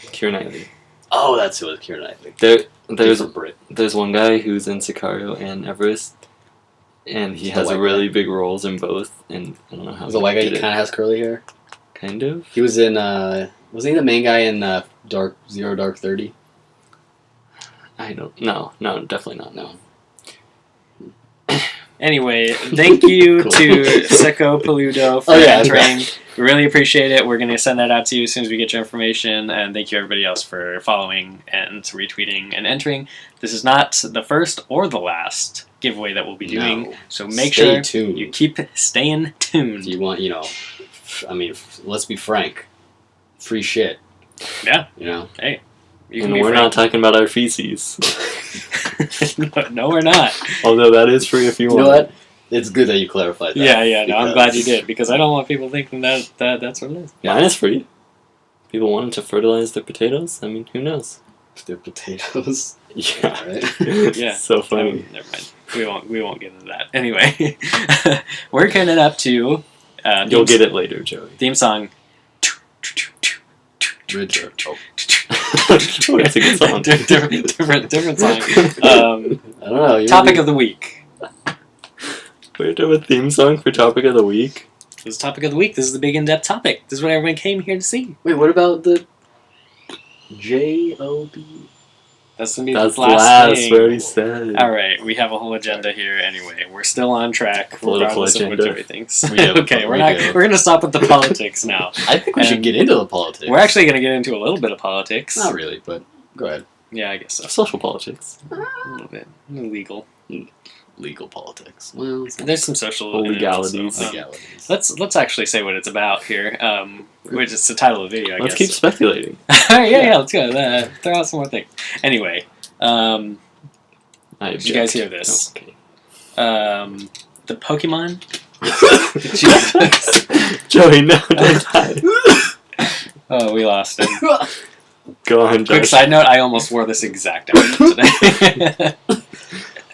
Keira Knightley. Oh, that's who it was, Keira Knightley. There's Different Brit. there's one guy who's in Sicario and Everest, and he The has white a really big roles in both. And I don't know how. He's a white guy. he He did kind it. of has curly hair. Kind of. He was in. Wasn't he the main guy in Zero Dark 30? I don't. No, definitely not. No. Anyway, thank you Cool. to Sicko Peludo for Oh, yeah, entering. We really appreciate it. We're going to send that out to you as soon as we get your information. And thank you everybody else for following and retweeting and entering. This is not the first or the last giveaway that we'll be doing. No. So make Stay sure tuned. you keep staying tuned. Do you want, I mean, let's be frank. Free shit. Yeah. You know? You And can be we're not talking about our feces. no, we're not. Although that is free if you You want. know what? It's good that you clarified that. Yeah, no, I'm glad you because- did because I don't want people thinking that that's what it is. Mine is free. People wanted to fertilize their potatoes. I mean, who knows? They're potatoes. Yeah. Right? Yeah. So funny. Never mind. We won't get into that. Anyway, we're getting up to You'll get it later, Joey. theme song. Richard. Oh. That's a good song. different song. I don't know. Topic of the week. We're doing a theme song for topic of the week. This is topic of the week. This is the big in-depth topic. This is what everyone came here to see. Wait, what about the J-O-B? That's gonna be That's the last last. thing. We already said. All right, we have a whole agenda here. Anyway, we're still on track. Political regardless of what agenda. Joey thinks. We do. Okay, We we're not. do. We're gonna stop with the politics now. I think we should And get into the politics. We're actually gonna get into a little bit of politics. Not really, but go ahead. Yeah, I guess so. Social politics. A little bit legal. Legal politics. Well, it's not There's some social Legalities. legalities. Let's actually say what it's about here. Which is the title of the video. I Let's guess. keep speculating. yeah. Let's go. Throw out some more things. Anyway, I did you guys hear this? Okay. The Pokemon. Joey, no, don't die. Oh, we lost him. Go on, Quick Josh. side note: I almost wore this exact outfit today.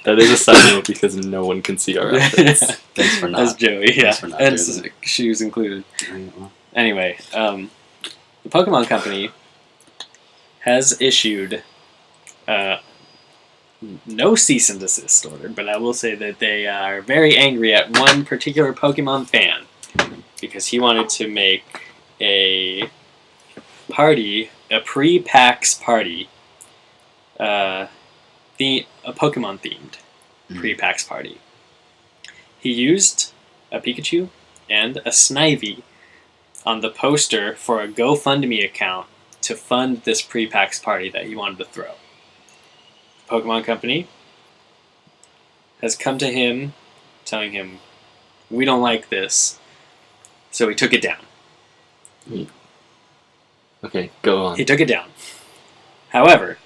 That is a side note because no one can see our outfits. Thanks for That's not. Joey, yeah, Thanks for not and doing shoes included. Well, Anyway, the Pokemon Company has issued no cease and desist order, but I will say that they are very angry at one particular Pokemon fan because he wanted to make a party, a pre-PAX party, a Pokemon themed pre-PAX party. He used a Pikachu and a Snivy on the poster for a GoFundMe account to fund this pre-PAX party that he wanted to throw. The Pokemon Company has come to him telling him, we don't like this, so he took it down. Okay, go on. He took it down. However,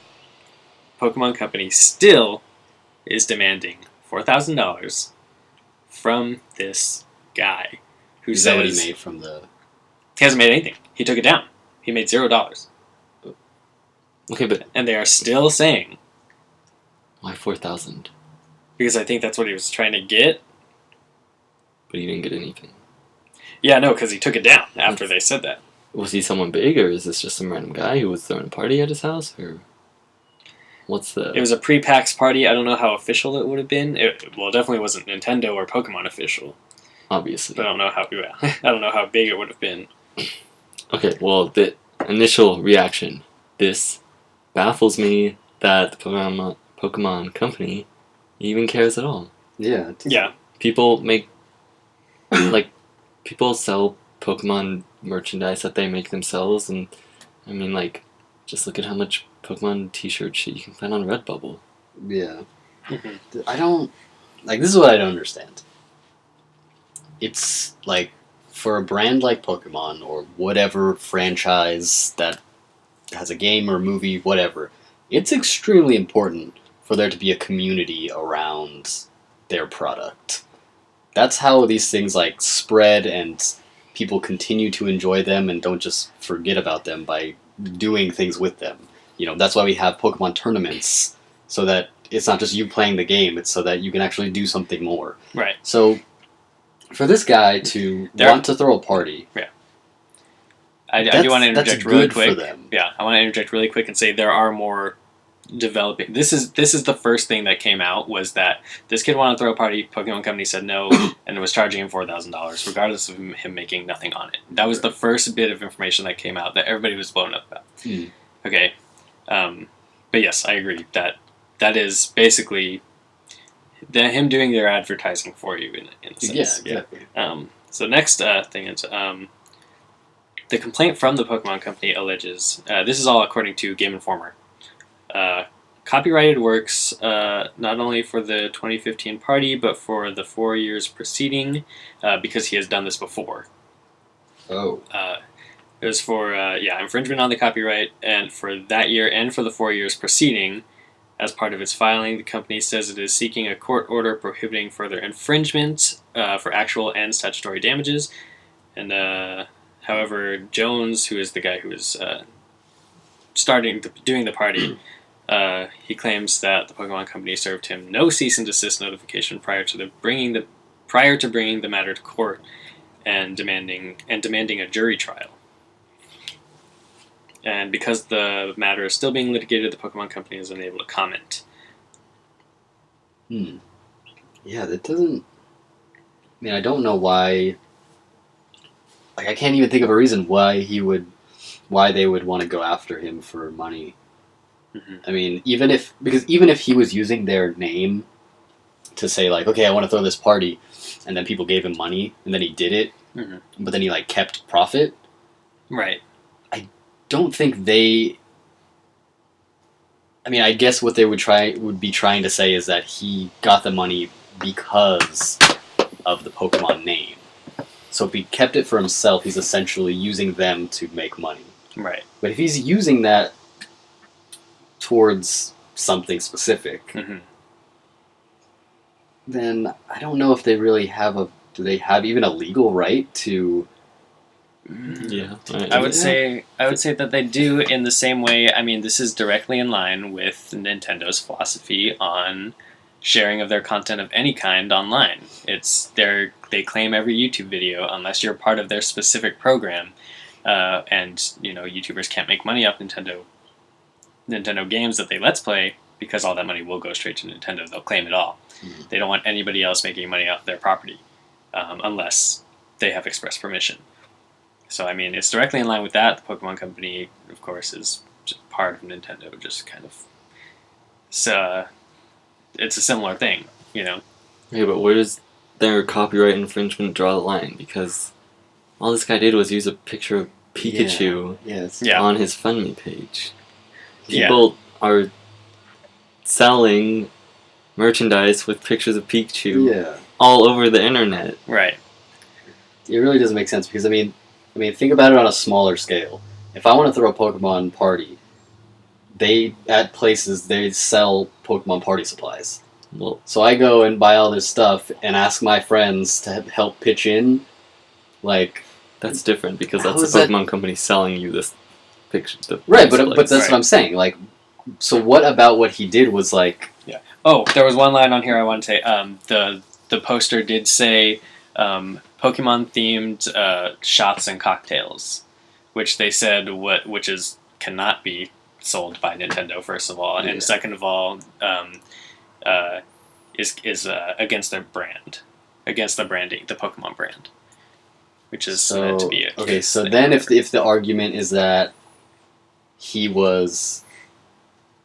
Pokemon Company still is demanding $4,000 from this guy who is says that what he made from the? he hasn't made anything. He took it down. He made $0. Okay, but And they are still saying, why 4,000? because I think that's what he was trying to get. But he didn't get anything. Yeah, no, because he took it down after they said that. Was he someone big, or is this just some random guy who was throwing a party at his house, or what's the? It was a pre-PAX party. I don't know how official it would have been. It definitely wasn't Nintendo or Pokemon official. Obviously. I don't know how. I don't know how big it would have been. Okay, well, the initial reaction. This baffles me that the Pokemon company even cares at all. Yeah. Yeah. People make people sell Pokemon merchandise that they make themselves, and I mean, like, just look at how much Pokemon T-shirt shit you can find on Redbubble. Yeah. Mhm. I don't like. This is what I don't understand. It's like for a brand like Pokemon or whatever franchise that has a game or movie, whatever. It's extremely important for there to be a community around their product. That's how these things like spread and people continue to enjoy them and don't just forget about them by doing things with them. You know, that's why we have Pokemon tournaments, so that it's not just you playing the game, it's so that you can actually do something more. Right. So for this guy to want to throw a party, I do want to that's interject really good quick. for them. Yeah, I want to interject really quick and say there are more developing. This is the first thing that came out, was that this kid wanted to throw a party. Pokemon Company said no, and was charging him $4,000, regardless of him making nothing on it. That was the first bit of information that came out that everybody was blown up about. Mm. Okay, but yes, I agree that is basically him doing their advertising for you in a sense. Yeah, exactly. So next thing is the complaint from the Pokemon Company alleges, this is all according to Game Informer, copyrighted works not only for the 2015 party, but for the 4 years preceding, because he has done this before. Oh. It was for infringement on the copyright, and for that year and for the 4 years preceding. As part of its filing, the company says it is seeking a court order prohibiting further infringement for actual and statutory damages. And however, Jones, who is the guy who is doing the party, he claims that the Pokemon Company served him no cease and desist notification prior to bringing the matter to court and demanding a jury trial. And because the matter is still being litigated, the Pokemon Company is unable to comment. Yeah, that doesn't... I mean, I don't know why... Like, I can't even think of a reason why they would want to go after him for money. Mm-hmm. I mean, even if he was using their name to say, like, okay, I want to throw this party, and then people gave him money, and then he did it, but then he, like, kept profit. Right. Don't think they... I mean, I guess what they would be trying to say is that he got the money because of the Pokemon name. So if he kept it for himself, he's essentially using them to make money. Right. But if he's using that towards something specific, then I don't know if they really have do they have even a legal right to... Yeah. I would say that they do, in the same way. I mean, this is directly in line with Nintendo's philosophy on sharing of their content of any kind online. They claim every YouTube video, unless you're part of their specific program, and YouTubers can't make money off Nintendo games that they Let's Play, because all that money will go straight to Nintendo. They'll claim it all. They don't want anybody else making money off their property, unless they have express permission. So, I mean, it's directly in line with that. The Pokemon Company, of course, is just part of Nintendo, just kind of... So, it's a similar thing, Yeah, but where does their copyright infringement draw the line? Because all this guy did was use a picture of Pikachu on his FundMe page. People are selling merchandise with pictures of Pikachu all over the internet. Right. It really doesn't make sense, because, I mean, think about it on a smaller scale. If I want to throw a Pokemon party, at places, they sell Pokemon party supplies. Well, so I go and buy all this stuff and ask my friends to help pitch in. Like, that's different, because that's the Pokemon Company selling you this picture. Right, but that's Right. what I'm saying. Like, so what about what he did was like, Oh, there was one line on here I want to say. The poster did say Pokemon themed shots and cocktails, which they said cannot be sold by Nintendo, first of all, Yeah. and second of all, is against their brand, against the branding, the Pokemon brand, which is meant to be a okay. So then, if the argument is that he was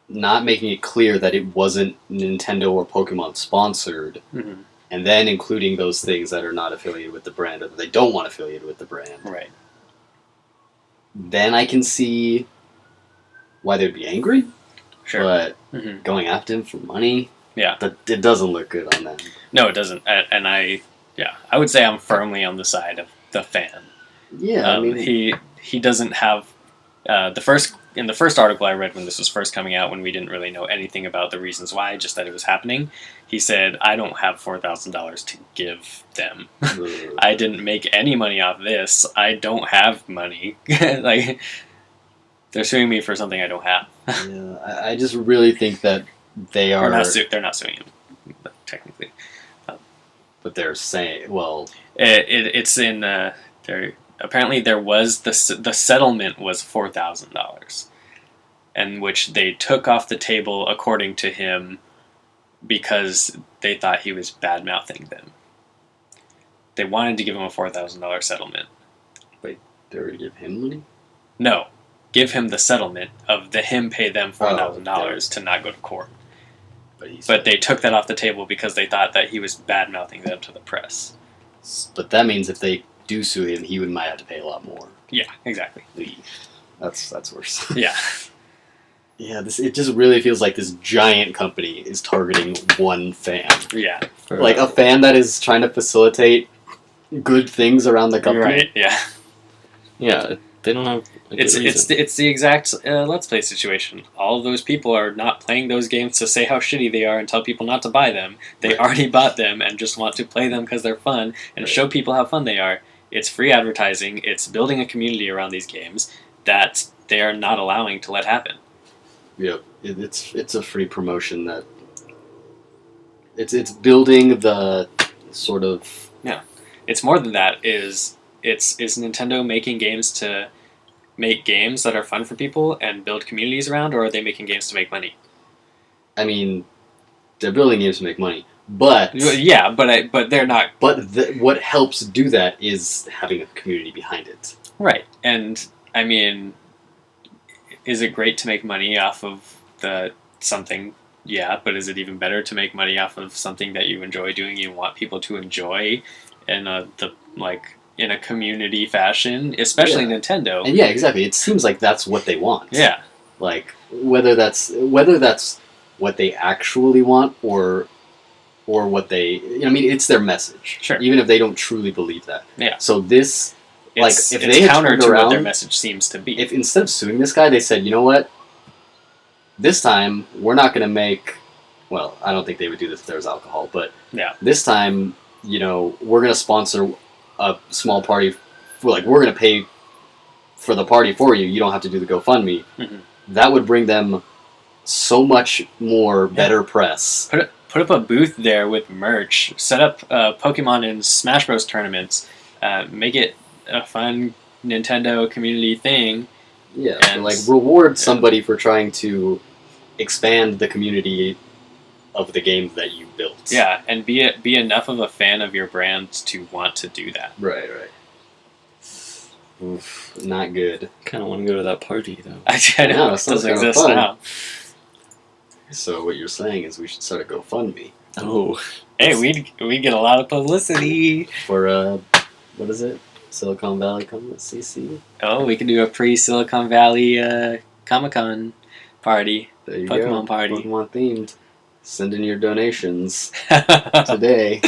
not making it clear that it wasn't Nintendo or Pokemon sponsored, Mhm. and then including those things that are not affiliated with the brand or that they don't want affiliated with the brand, Right. then I can see why they'd be angry. Sure. But Mhm. going after him for money, Yeah. it doesn't look good on them. No, it doesn't. And I would say I'm firmly on the side of the fan. Yeah, I mean, He doesn't have in the first article I read when this was first coming out, when we didn't really know anything about the reasons why, just that it was happening. He said, "I don't have $4,000 to give them. I didn't make any money off this. I don't have money. Like, they're suing me for something I don't have." yeah, I just really think that they are. They're not suing him, technically. But they're saying, well, It's in there. Apparently, there was the settlement was $4,000, and which they took off the table, according to him, because they thought he was bad mouthing them. They wanted to give him a $4,000 settlement. they already give him money. No, give him the settlement of him pay them $4,000 to not go to court. But they took that off the table because they thought that he was bad mouthing them to the press. But that means if they do sue him, he might have to pay a lot more. Yeah, exactly. That's worse. Yeah. Yeah, it just really feels like this giant company is targeting one fan. Yeah. Like a fan that is trying to facilitate good things around the company. Right. Yeah. Yeah, they don't have. It's the exact Let's Play situation. All of those people are not playing those games to say how shitty they are and tell people not to buy them. They Right. already bought them and just want to play them because they're fun and Right. show people how fun they are. It's free advertising. It's building a community around these games that they are not allowing to let happen. Yep, it's a free promotion that it's building the sort of It's more than that. Is Nintendo making games to make games that are fun for people and build communities around, or are they making games to make money? I mean, they're building games to make money, but Yeah, but they're not. But what helps do that is having a community behind it. Right. And I mean, is it great to make money off of something? Yeah, but is it even better to make money off of something that you enjoy doing, you want people to enjoy in a community fashion, especially Yeah. Nintendo? And yeah, exactly. It seems like that's what they want. Yeah. Like whether that's what they actually want or what they, I mean, it's their message. Sure. Even if they don't truly believe that. Yeah. So this, It's, if it's they had counter turned to what around, their message seems to be. if instead of suing this guy, they said, you know what, this time we're not going to make. Well, I don't think they would do this if there was alcohol, but Yeah. this time, we're going to sponsor a small party. We're going to pay for the party for you. You don't have to do the GoFundMe. Mhm. That would bring them so much more better press. Put up a booth there with merch. Set up Pokemon and Smash Bros. Tournaments. Make it a fun Nintendo community thing. Yeah, And- reward somebody for trying to expand the community of the game that you built. Yeah, and be enough of a fan of your brand to want to do that. Right. Oof, not good. Kind of want to go to that party though. I Yeah, know that it sounds doesn't kinda exist fun. now. So what you're saying is we should start a GoFundMe Oh, Hey, we'd get a lot of publicity. for what is it? Silicon Valley CC. Oh, we could do a pre-Silicon Valley Comic-Con party. There you Pokemon go. party. Pokemon themed. Send in your donations today.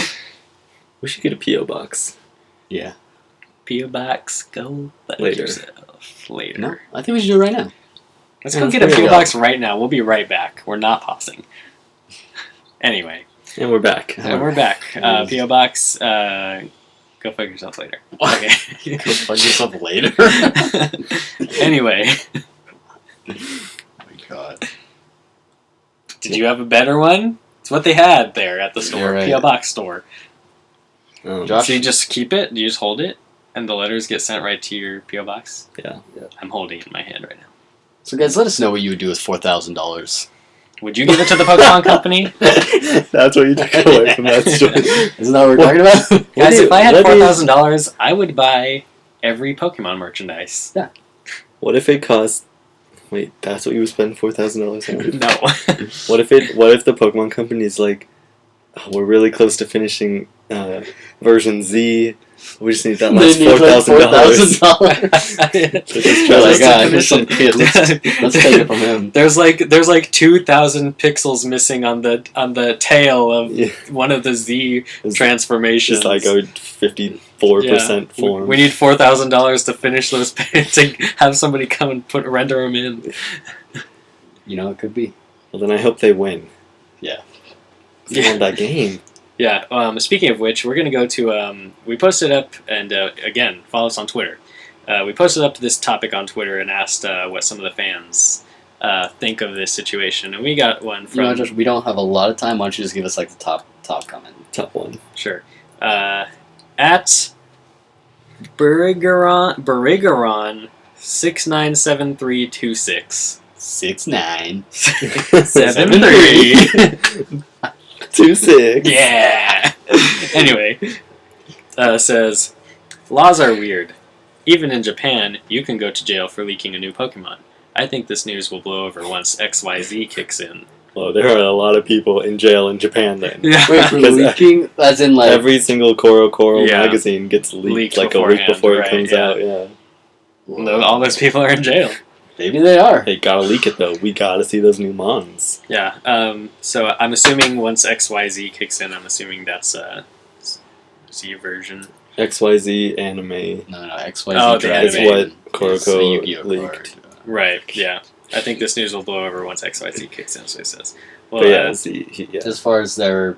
we should get a PO box. Yeah. P.O. Box, go fuck Later. yourself. Later. No, I think we should do it right now. Let's Yeah, go get a there you P.O. go. Box right now. We'll be right back. We're not pausing. Anyway, And we're back. we're back. P.O. Box, Go fuck yourself later. What? Okay. Go fuck yourself later. Anyway, Oh my god. did you have a better one? It's what they had there at the store, You're right. P.O. Box store. Josh? So you just keep it? Do you just hold it? And the letters get sent right to your P.O. Box? Yeah. I'm holding it in my hand right now. So guys, let us know what you would do with $4,000. Would you give it to the Pokemon Company? That's what you took away from that story. Isn't that what we're talking about? Guys, if I had what is- $4,000, I would buy every Pokemon merchandise. What if it cost? Wait, that's what you would spend $4,000 on? No. What if the Pokemon Company is like, oh, we're really close to finishing version Z. We just need that last $4,000. Here's some kids. Let's take it from him. There's like 2,000 pixels missing on the tail of one of the Z transformations. It's like a 54% form. We need $4,000 to finish those to have somebody come and render them in. You know, it could be. Well, then I hope they win. Yeah. They won that game. Yeah. Speaking of which, we're gonna go to. We posted up, and again, follow us on Twitter. We posted up this topic on Twitter and asked what some of the fans think of this situation, and we got one from. You know, Josh, we don't have a lot of time. Why don't you just give us like the top comment? Top one. Sure. At Barigaron 697326. 6'9". 73. 2-6. Yeah. Anyway, says laws are weird. Even in Japan, you can go to jail for leaking a new Pokemon. I think this news will blow over once XYZ kicks in. Well, there are a lot of people in jail in Japan then. Yeah. Wait, for Because leaking? As in, like... Every single Koro Yeah. magazine gets leaked like a beforehand, week before right, it comes yeah. out. Yeah. All those people are in jail. Maybe they are. They gotta leak it though. We gotta see those new mons. Yeah. So I'm assuming once XYZ kicks in, I'm assuming that's Z version. XYZ anime. No, XYZ Oh, the Dragon That's anime. what is the Koroko Yu-Gi-Oh leaked. card. Right. Yeah. I think this news will blow over once XYZ kicks in. So it says. Well, But yeah, yeah. As far as their,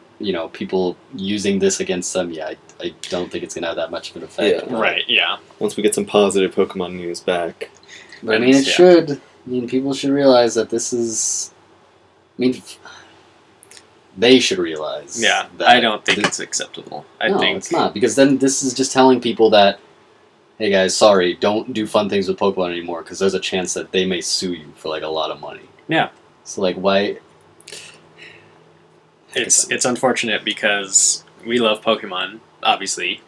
people using this against them, yeah, I don't think it's going to have that much of an effect. Yeah. but- right. Yeah. Once we get some positive Pokemon news back. But I mean, it Yeah. should. I mean, people should realize that this is... I mean, they should realize. Yeah. that I don't think this- it's acceptable. I no, think it's not. Because then this is just telling people that, hey guys, sorry, don't do fun things with Pokemon anymore, because there's a chance that they may sue you for, like, a lot of money. Yeah. So, like, why... it's unfortunate because we love Pokemon, obviously.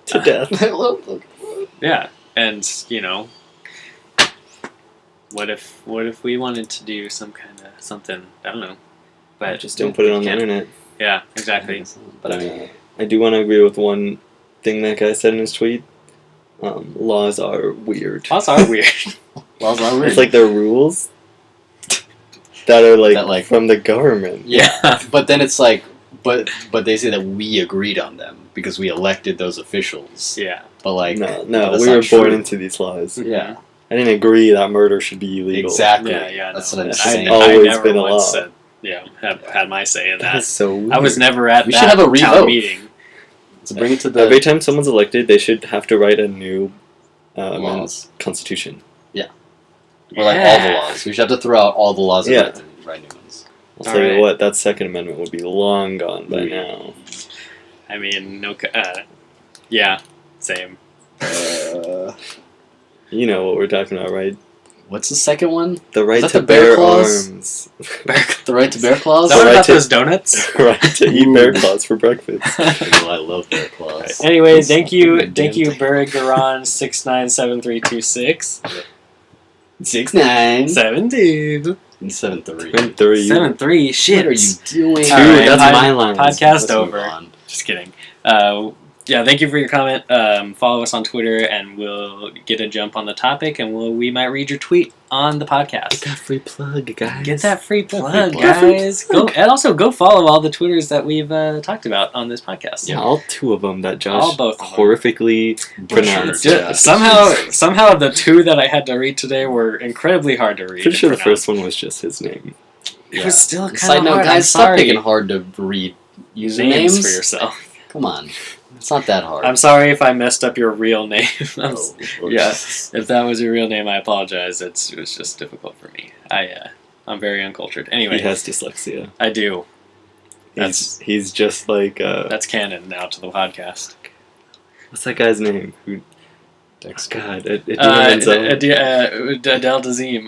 To death. I love Pokemon. Yeah. And what if we wanted to do some kind of something? I don't know. But Just don't put it on the can't. internet. Yeah. Exactly. But I mean... I do want to agree with one thing that guy said in his tweet. Laws are weird. Laws are weird. Laws are weird. It's like they're rules that are That, like- from the government. Yeah. But then it's like, but they say that we agreed on them because we elected those officials. Yeah. But like, No, that's we not were true. born into these laws. Yeah, I didn't agree that murder should be illegal. exactly. Yeah. That's no. what I'm And saying. I Always never been a once law. said, had my say in That that. is so weird. I was never at We that should have a town revote. meeting. So bring it to the Every time someone's elected, they should have to write a new laws, constitution. or like all the laws. We should have to throw out all the laws and Yeah. write new ones. I'll All tell right. you what, that Second Amendment would be long gone by now. I mean, yeah, same. You know what we're talking about, right? What's the second one? The right that to the bear bear clause? arms. The right to bear clause. Is that what right about to- those donuts? right to eat bear claws for breakfast. I love bear clause. Anyway, That's thank you, fucking Burigaron 697326 6'9", 72 and 7'3". And 3. 73. Shit, What are you doing? Two, All right, that's my line. podcast Let's move over. on. Just kidding. Yeah, thank you for your comment. Follow us on Twitter, and we'll get a jump on the topic, and we might read your tweet on the podcast. That free plug, guys. Get that free plug, plug. guys. Go and also go follow all the Twitters that we've talked about on this podcast. Yeah, all 2 of them that Josh All both of them. horrifically pronounced. Butchered, Ju- yeah. somehow the 2 that I had to read today were incredibly hard to read. Pretty sure the and pronounce. first one was just his name. It was still kind Side of note, hard. guys, I'm stop sorry. picking hard to read Names usernames for yourself. Come on. It's not that hard. I'm sorry if I messed up your real name. Yeah, Jesus. if that was your real name, I apologize. It was just difficult for me. I'm very uncultured. Anyway, He has dyslexia. I do. He's just like That's canon now to the podcast. what's that guy's name? Who? Dexter. God, Adele Adele Dazeem.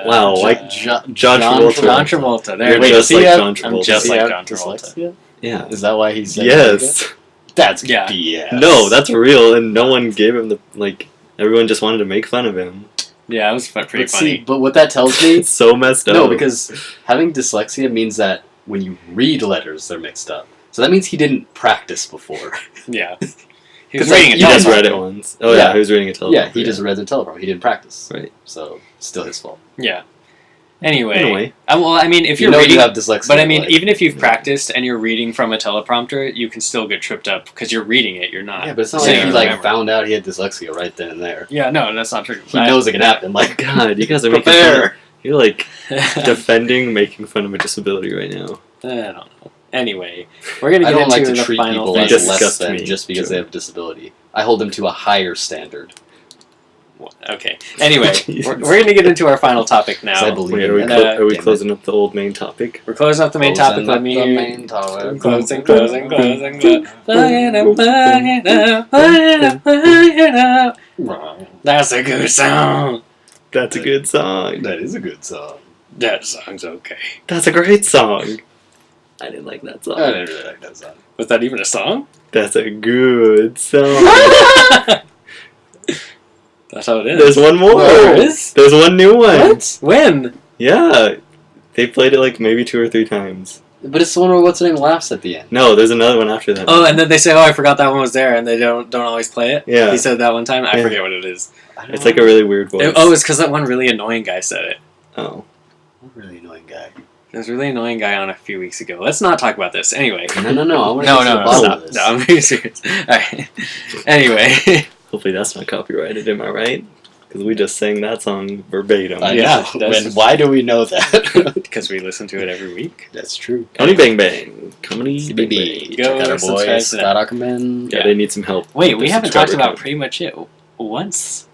Wow, like John Travolta. John Travolta. There, You're wait, just does he like have- John I'm Travolta. just Does he like have John Travolta. dyslexia? Yeah. Is that why he's Yes. That's Yeah. BS. No, that's real, and no one gave him the like. Everyone just wanted to make fun of him. Yeah, it was pretty but funny. See, but what that tells me It's so messed up. no, because having dyslexia means that when you read letters, they're mixed up. So that means he didn't practice before. Yeah. He was 'Cause, like, reading a he just teleprompter. read it once. Oh yeah, he was reading a teleprompter. Yeah, he just read the teleprompter. He didn't practice. Right. So still his fault. Yeah. Anyway. Anyway, Well, I mean, if You you're know reading, you have dyslexia. but I mean, like, even if you've practiced and you're reading from a teleprompter, you can still get tripped up because you're reading it. You're not. yeah, but it's not saying like he it like remember. found out he had dyslexia right then and there. Yeah, no, that's not true. He knows it can happen. Like, God, you guys are making fun. prepare. You're like defending making fun of a disability right now. I don't know. Anyway, we're gonna I get don't into like to the treat final people thing. as Disgust less than me, just because Joe. they have a disability. I hold them to a higher standard. Okay. Anyway, we're gonna get into our final topic now. 'Cause I believe Wait, in are we, them. And, are we damn it. closing up the old main topic? We're closing up the main topic. Let me. The main topic. Closing. Plugging up. That's a good song. That's a good song. That is a good song. That song's okay. That's a great song. I didn't like that song. I didn't really like that song. Was that even a song? That's a good song. That's how it is. There's one more. There is? There's one new one. What? When? Yeah. They played it like maybe 2 or 3 times. But it's the one where what's her name laughs at the end. No, there's another one after that. Oh, and then they say, "Oh, I forgot that one was there," and they don't always play it. Yeah. He said that one time. I Yeah. forget what it is. I don't It's like a really weird voice. It's because that one really annoying guy said it. Oh. really annoying guy. There's a really annoying guy on a few weeks ago. Let's not talk about this. Anyway. No. I want to No, get to the no, bottom stop. of this. No, I'm being serious. Alright. Anyway. Hopefully that's not copyrighted, am I right? Because we just sang that song verbatim. I Yeah, know. that's- And why do we know that? Because we listen to it every week. That's true. Comedy Bang Bang. Comedy Bang CBB. Bang. Go Check out our subscribe boys, to them. Scott Ackerman. Yeah, Yeah. they need some help. Wait, with we the haven't talked subscriber about count. pretty much it once.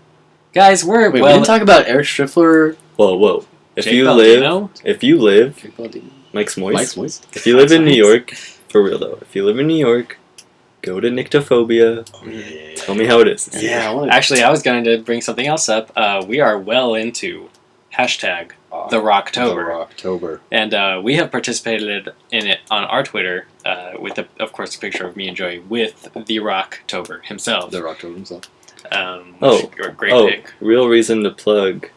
Guys, we're Wait, we well. didn't talk about Eric Striffler. Whoa. If Jake you Baldino? live, Mike's Mike's Moist. Moist. If you live in New York, for real though, if you live in New York, go to Nyctophobia. Oh, yeah. Tell me how it is. Yeah, I want Actually, I was going to bring something else up. We are well into hashtag the Rocktober. October. And we have participated in it on our Twitter with, of course, a picture of me and Joey with the Rocktober himself. The October himself. You're a great pick. Real reason to plug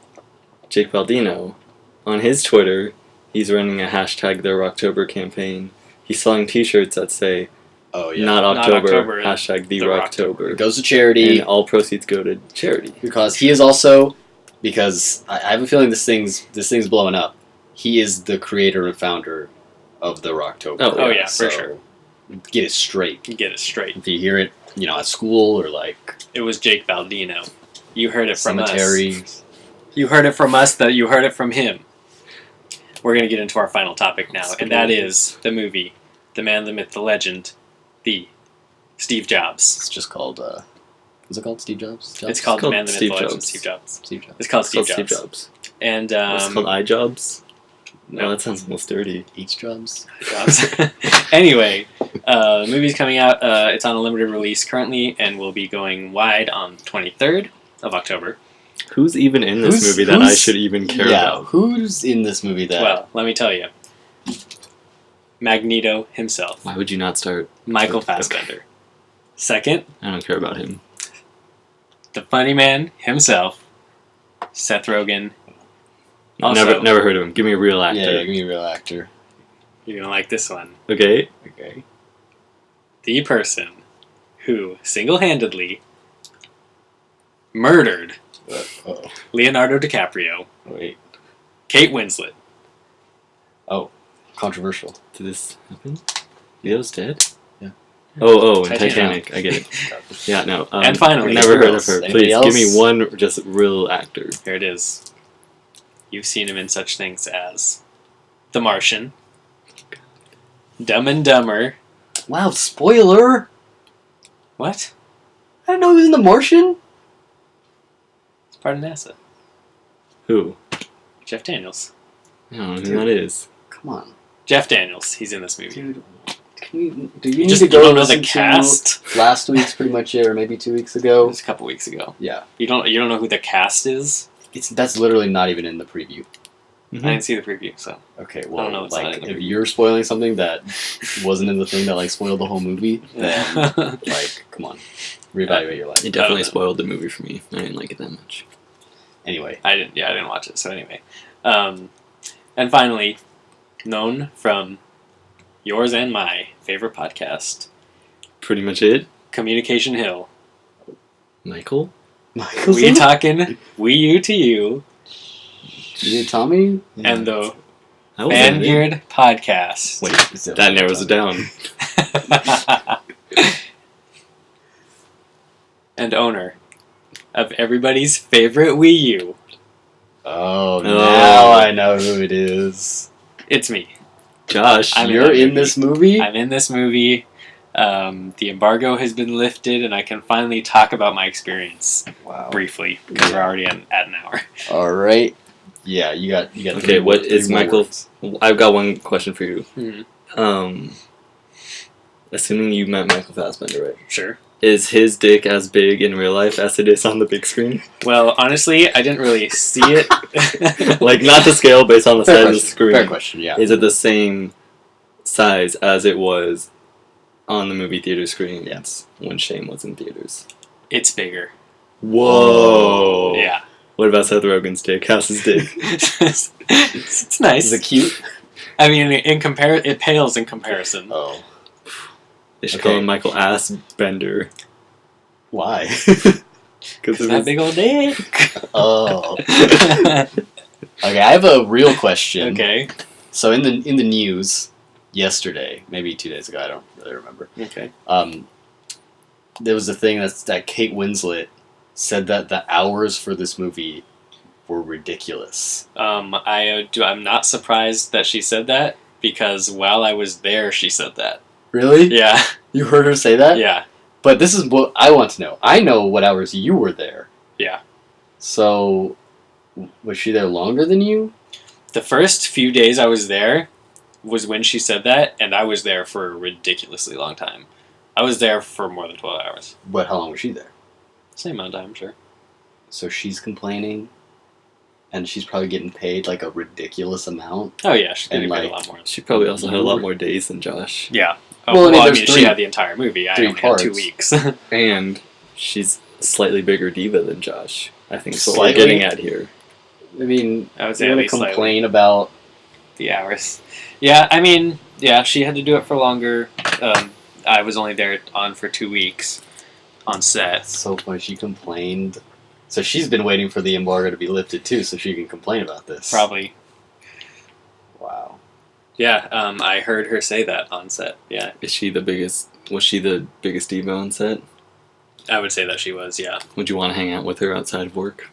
Jake Baldino. On his Twitter, he's running a hashtag the Rocktober campaign. He's selling T-shirts that say Oh yeah. not Not October, October, hashtag the the Rocktober. It goes to charity And all proceeds go to charity. because he is also because I have a feeling this thing's blowing up. He is the creator and founder of the Rocktober. Oh, yeah, for sure. Get it straight. Get it straight. If you hear it, at school or like It was Jake Baldino. You heard it from cemetery. us. You heard it from us that you heard it from him. We're going to get into our final topic now, and that is the movie, the man, the myth, the legend, the Steve Jobs. It's just called. Is it called Steve Jobs? It's called The called Man, the Myth, Steve the Legend, Jobs. Steve Jobs. Steve Jobs. It's called It's Steve called Jobs. Steve Jobs. And It's called iJobs? no, No, that sounds almost dirty. Eats Jobs. Jobs. Anyway, the movie's coming out. It's on a limited release currently, and will be going wide on the 23rd of October. Who's even in this movie that I should even care about? Who's in this movie that? Well, let me tell you. Magneto himself, Why would you not start? Michael Okay. Fassbender. Second, I don't care about him. the funny man himself, Seth Rogen. Also, Never heard of him. Give me a real actor. yeah, give me a real actor. you're gonna like this one. Okay. Okay. The person who single-handedly murdered Oh, Leonardo DiCaprio, wait. Kate Winslet. Controversial. Did this happen? Leo's dead? Yeah. Oh, in Titanic. Titanic. I get it. Yeah, no. And finally, never heard of else? her. Anybody Please, else? give me one just real actor. Here it is. You've seen him in such things as The Martian, Dumb and Dumber, Wow, spoiler! What? I didn't know he was in The Martian. It's part of NASA. Who? Jeff Daniels. I don't know who Dude. that is. Come on, Jeff Daniels. He's in this movie. dude. Do you You need just to go don't know the listen cast? to last week's Pretty Much It, or maybe 2 weeks It ago? was a couple weeks ago. Yeah, You don't know who the cast is? that's literally not even in the preview. I didn't see the preview, so Okay, don't well, know what's not like in the if preview. you're spoiling something that wasn't in the thing that like spoiled the whole movie, then like, come on, reevaluate your life. It definitely know. spoiled the movie for me. I didn't like it that much. Anyway, I didn't watch it. So anyway, and finally, known from yours and my favorite podcast, Pretty much it. Communication Hill. Michael? Michael's We in it? talking Wii U to you You, Tommy, and the I was in it. Vanguard podcast. Wait, is it That narrows it down. And owner of everybody's favorite Wii U. Oh, Oh. now I know who it is. It's me. Josh. I'm You're in in this movie? I'm in this movie. The embargo has been lifted, and I can finally talk about my experience Wow. briefly because we're already at an hour. All right. Yeah, you got. Okay, three what more- is three more Michael- words. I've got one question for you. Hmm. Assuming you met Michael Fassbender, right? Sure. Is his dick as big in real life as it is on the big screen? Well, honestly, I didn't really see it. Like, not the scale based on the Fair size of the question. screen. Fair question. Yeah. Is it the same size as it was on the movie theater screens when Shane was in theaters? It's bigger. Whoa. Yeah. What about Seth Rogen's dick? How's his dick? It's nice. Is it cute? I mean, it pales in comparison. Oh, They should Okay. call him Michael Ass Bender. why? Because Is that big old dick? Oh. Okay, I have a real question. Okay. So in the news yesterday, maybe 2 days ago, I don't really remember. Okay. There was a thing that Kate Winslet said that the hours for this movie were ridiculous. I'm not surprised that she said that because while I was there, she said that. Really? Yeah. You heard her say that? Yeah. But this is what I want to know. I know what hours you were there. Yeah. So, was she there longer than you? The first few days I was there was when she said that, and I was there for a ridiculously long time. I was there for more than 12 hours. But how long was she there? Same amount of time, sure. So she's complaining, and she's probably getting paid like a ridiculous amount. Oh yeah, she's And, getting paid like, a lot more. She probably also had a lot more days than Josh. Yeah. Well, I mean, there's she three- had the entire movie. I three only had 2 parts. weeks. And she's a slightly bigger diva than Josh. I think that's what Slightly? we're getting at here. I mean, I would say you're at gonna least slightly. complain about. The hours. Yeah, I mean, yeah, she had to do it for longer. I was only there on for 2 weeks on set. That's so funny. She complained. So she's been waiting for the embargo to be lifted too, so she can complain about this. Probably. Wow. Yeah, I heard her say that on set. Yeah, Was she the biggest diva on set? I would say that she was, yeah. Would you want to hang out with her outside of work?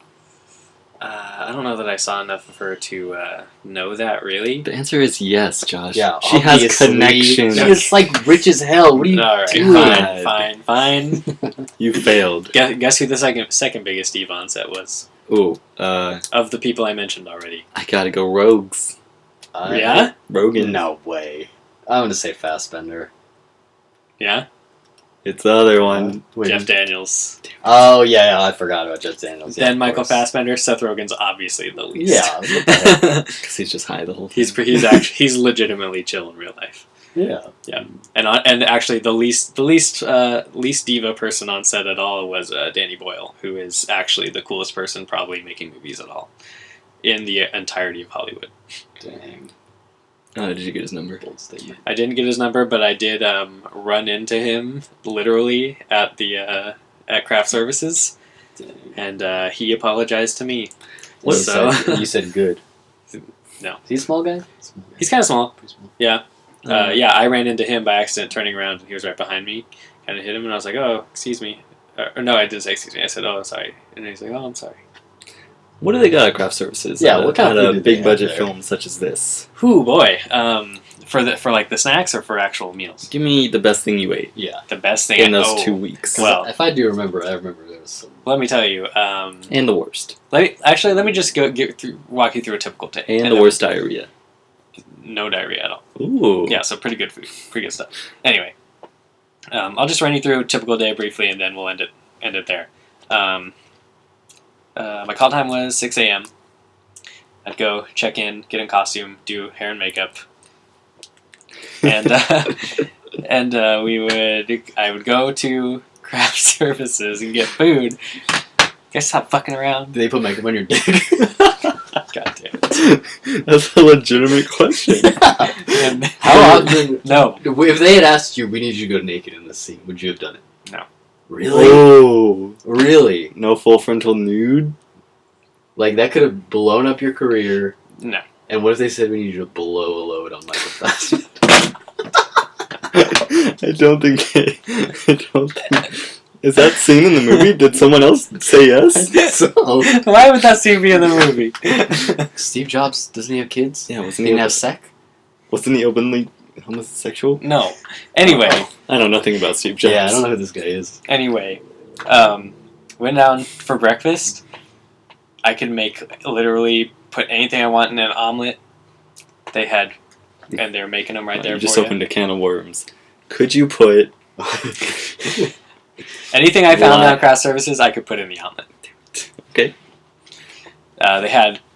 I don't know that I saw enough of her to know that, really. The answer is yes, Josh. Yeah, she has obviously. connections. She's like rich as hell. What are you Alright, doing? fine. You failed. Guess who the second biggest diva on set was? Ooh, Of the people I mentioned already. I gotta go Rogues. Yeah? Rogan. No way. I'm gonna say Fassbender. Yeah? It's the other one. Wait, Jeff Daniels. Oh yeah, I forgot about Jeff Daniels. Yeah, Then of Michael course. Fassbender. Seth Rogen's obviously the least. Yeah. What the heck? Because he's just high the whole time. He's legitimately chill in real life. Yeah. And actually the least diva person on set at all was Danny Boyle, who is actually the coolest person probably making movies at all in the entirety of Hollywood. Dang. Did you get his number? Bold statement. I didn't get his number, but I did run into him literally at the at Craft Services, Dang. and he apologized to me. You So said, you said good. No. Is he a small guy? Small guy. he's kind of small. Pretty small. Yeah. I ran into him by accident turning around, and he was right behind me. Kind of hit him, and I was like, "Oh, excuse me." Or no, I didn't say excuse me. I said, "Oh, sorry," and he's like, "Oh, I'm sorry." What do they got at Craft Services? Yeah, at what kind of at food a do they big have budget there? film such as this? Whew, boy. For like the snacks or for actual meals? Give me the best thing you ate Yeah. The best thing in those 2 weeks. Well, If I do remember, I remember there was some. let me tell you. And the worst. Let me just walk you through a typical day. And the worst diarrhea. No diarrhea at all. Ooh. Yeah, so pretty good food, pretty good stuff. Anyway, I'll just run you through a typical day briefly, and then we'll end it there. My call time was 6 a.m. I'd go check in, get in costume, do hair and makeup, and I would go to craft services and get food. Guys, stop fucking around. Do they put makeup on your dick? God damn it. That's a legitimate question. And How often? No. If they had asked you, we need you to go naked in this scene, would you have done it? No. Really? Oh. Really? No full frontal nude? Like, that could have blown up your career. No. And what if they said we need you to blow a load on Michael Fassbender? I don't think. Is that scene in the movie? Did someone else say yes? So, Why would that scene be in the movie? Steve Jobs, doesn't he have kids? Yeah, He wasn't didn't have sex? Wasn't he openly homosexual? No. Anyway. I know nothing about Steve Jobs. Yeah, I don't know who this guy is. Anyway, went down for breakfast. I could make literally put anything I want in an omelet. They had, and they're making them right there. You just for opened a can of worms. Could you put anything I found on craft services? I could put in the omelet. Okay.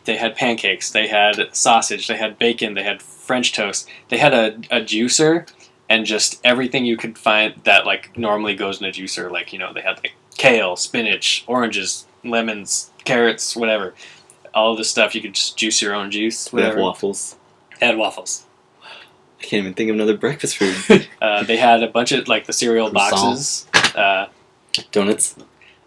They had pancakes. They had sausage. They had bacon. They had French toast. They had a juicer and just everything you could find that like normally goes in a juicer. Like they had like kale, spinach, oranges, lemons, carrots, whatever. All this stuff you could just juice your own juice. They have Whatever. waffles? They had waffles. I can't even think of another breakfast food. They had a bunch of like the cereal boxes. Donuts?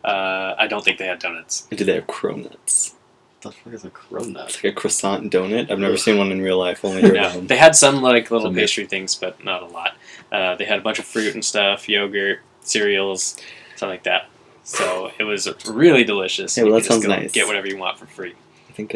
I don't think they had donuts. Or do they have cronuts? What the fuck is a cronut? It's like a croissant donut. I've never seen one in real life. Only heard of No, them. they had some like little Some pastry things, but not a lot. They had a bunch of fruit and stuff, yogurt, cereals, something like that. So it was really delicious. Yeah, well, You that could just sounds go nice. Get whatever you want for free. I think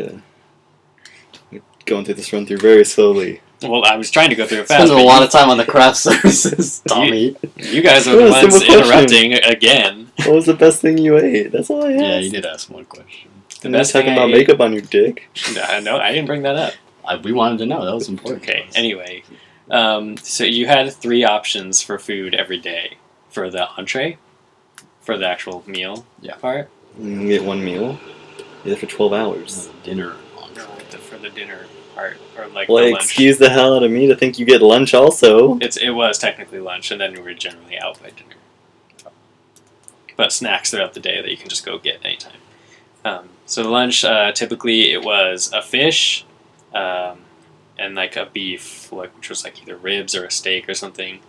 we're going through this run through very slowly. Well, I was trying to go through it fast. Spending a but lot of time on the craft services, Tommy. you guys are It the was a ones simple question. interrupting again. What was the best thing you ate? That's all I asked. Yeah, you did ask one question. And you're best thing talking I about ate- makeup on your dick. No, I didn't bring that up. We wanted to know. That was important. Okay, to us. anyway. So you had 3 options for food every day. For the entree, for the actual meal part. You can get one meal. Either for 12 hours. Dinner. For the dinner part, or like Well, the lunch. excuse the hell out of me to think you get lunch also. It was technically lunch, and then we were generally out by dinner. But snacks throughout the day that you can just go get anytime. So the lunch, typically it was a fish, and like a beef, which was like either ribs or a steak or something,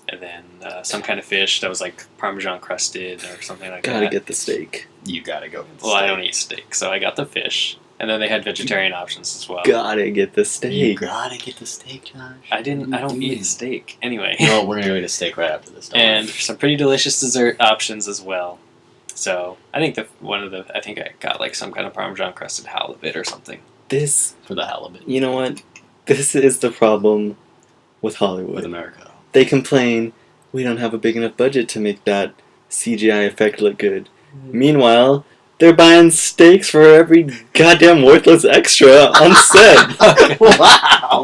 and then some kind of fish that was like Parmesan crusted or something like that. Gotta get the steak. You gotta go. Well, I don't eat steak, so I got the fish, and then they had vegetarian options as well. Gotta get the You steak. gotta get the steak, Josh. I don't eat steak anyway. Well, we're gonna go eat a steak right after this. Don't And worry. some pretty delicious dessert options as well. So I think I think I got like some kind of Parmesan crusted halibut or something. This, For the halibut. you know what? This is the problem with Hollywood. With America. They complain, we don't have a big enough budget to make that CGI effect look good. Meanwhile, they're buying steaks for every goddamn worthless extra on set. Wow!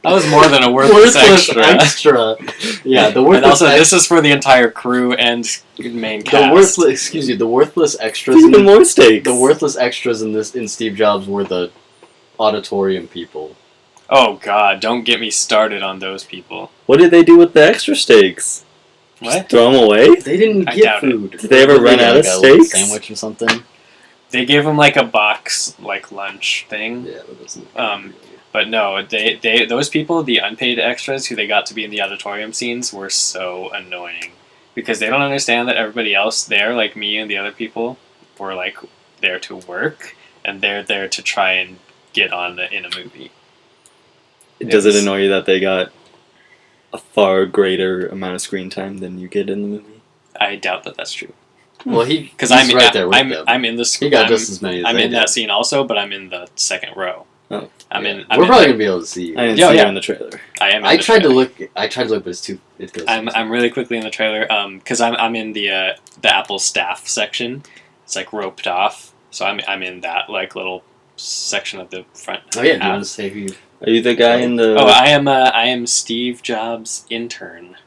That was more than a worthless extra. Yeah, the And worthless also, this is for the entire crew and main cast. the worthless. Excuse me. The worthless extras. Even more steaks. The worthless extras in Steve Jobs were the auditorium people. Oh God! Don't get me started on those people. What did they do with the extra steaks? What? Just throw them away? They didn't I get doubt it. food. Did they ever run out of Like a little steaks? Sandwich or something. They gave them like a box, like lunch thing. Yeah, that doesn't. But no, they those people, the unpaid extras who they got to be in the auditorium scenes, were so annoying because they don't understand that everybody else there, like me and the other people, were like there to work and they're there to try and get on in a movie. Does it annoy you that they got a far greater amount of screen time than you get in the movie? I doubt that that's true Well, because he's right there with them. I'm in the He got just as many. As I'm they in that did. scene also, but I'm in the second row. Oh. I'm Yeah. in. We're probably gonna be able to see you. I didn't Yeah, see yeah. you in the trailer. I am. In I the tried to trailer. look. But it's too. It goes. I'm really quickly in the trailer. Because I'm in the Apple staff section. It's like roped off, so I'm in that like little section of the front. Oh yeah. Do you half. want to say who? Are you the guy in the? Oh, I am Steve Jobs' intern.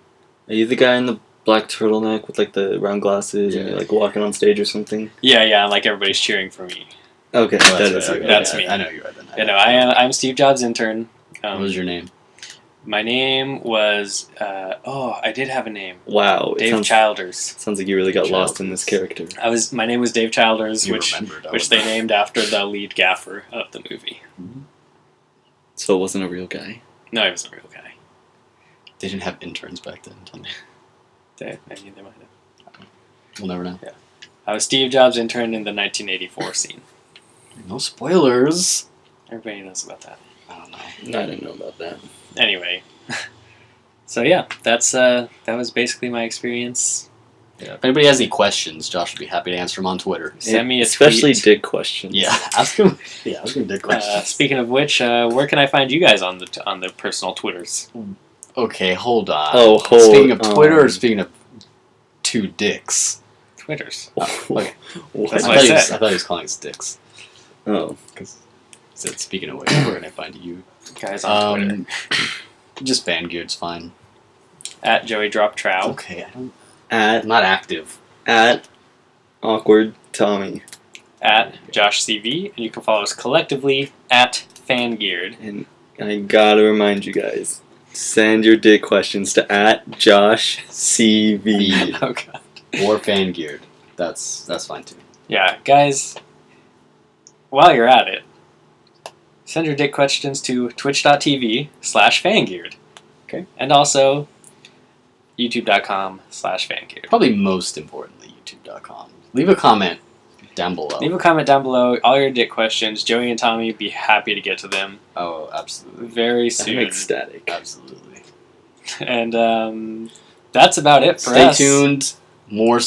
Are you the guy in the black turtleneck with like the round glasses and Yeah. you're like walking on stage or something? Yeah. Like everybody's cheering for me. Okay, Oh, that is right, you. okay, That's okay. me. I know you are then. You know, I'm Steve Jobs' intern. What was your name? My name was. I did have a name. Wow, it Dave Childers. sounds like you really got lost in this character. My name was Dave Childers, You which remembered. I they wouldn't. named after the lead gaffer of the movie. So it wasn't a real guy. No, he was a real guy. They didn't have interns back then. I mean, they might have. We'll never know. I was Steve Jobs' intern in the 1984 scene. No spoilers. Everybody knows about that. I don't know. I didn't know about that. Anyway, so yeah, that was basically my experience. Yeah. If anybody has any questions, Josh would be happy to answer them on Twitter. Send me a Especially tweet. dick questions. Yeah, ask him. Yeah, ask him dick questions. Speaking of which, where can I find you guys on the personal Twitters? Okay, hold on. Oh, hold Speaking of Twitter, or on. speaking of two dicks. Twitters. Okay. What? That's I what I thought said. he was calling us dicks. Oh. Because said, speaking of which, where can I find you? Guys on Twitter. Just Vangeard's fine. At Joey Drop Trow. Okay, I'm At not active. awkward Tommy. At Josh CV. And you can follow us collectively at Fangeared. And I gotta remind you guys, send your dick questions to at Josh CV. Oh god. Or Vangeard. That's fine too. Yeah, guys, while you're at it, send your dick questions to twitch.tv/Fangeared. Okay. And also youtube.com/Fangeared. Probably most importantly, YouTube.com. Leave a comment down below. Leave a comment down below, all your dick questions. Joey and Tommy would be happy to get to them Oh, absolutely. very I'm soon. ecstatic. Absolutely. And that's about it for Stay us. tuned. More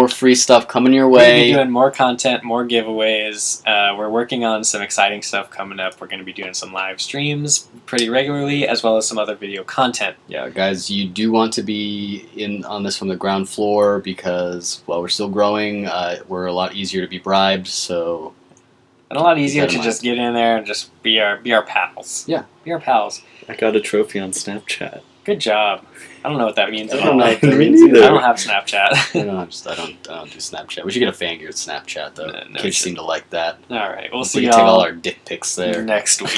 free stuff coming your We're going to way. be doing more content, more giveaways. We're working on some exciting stuff coming up. We're going to be doing some live streams pretty regularly, as well as some other video content. Yeah, guys, you do want to be in on this from the ground floor because, well, we're still growing. We're a lot easier to be bribed, so... And a lot easier Keep that to in just get in there and just be our pals. Yeah. Be our pals. I got a trophy on Snapchat. Good job. I don't know what that means at I don't all. know I what that Me means neither. don't have Snapchat. I don't do Snapchat. We should get a Vanguard Snapchat, though. No, we Kids seem to like that. All right, we'll We see can take all y'all our dick pics there. next week.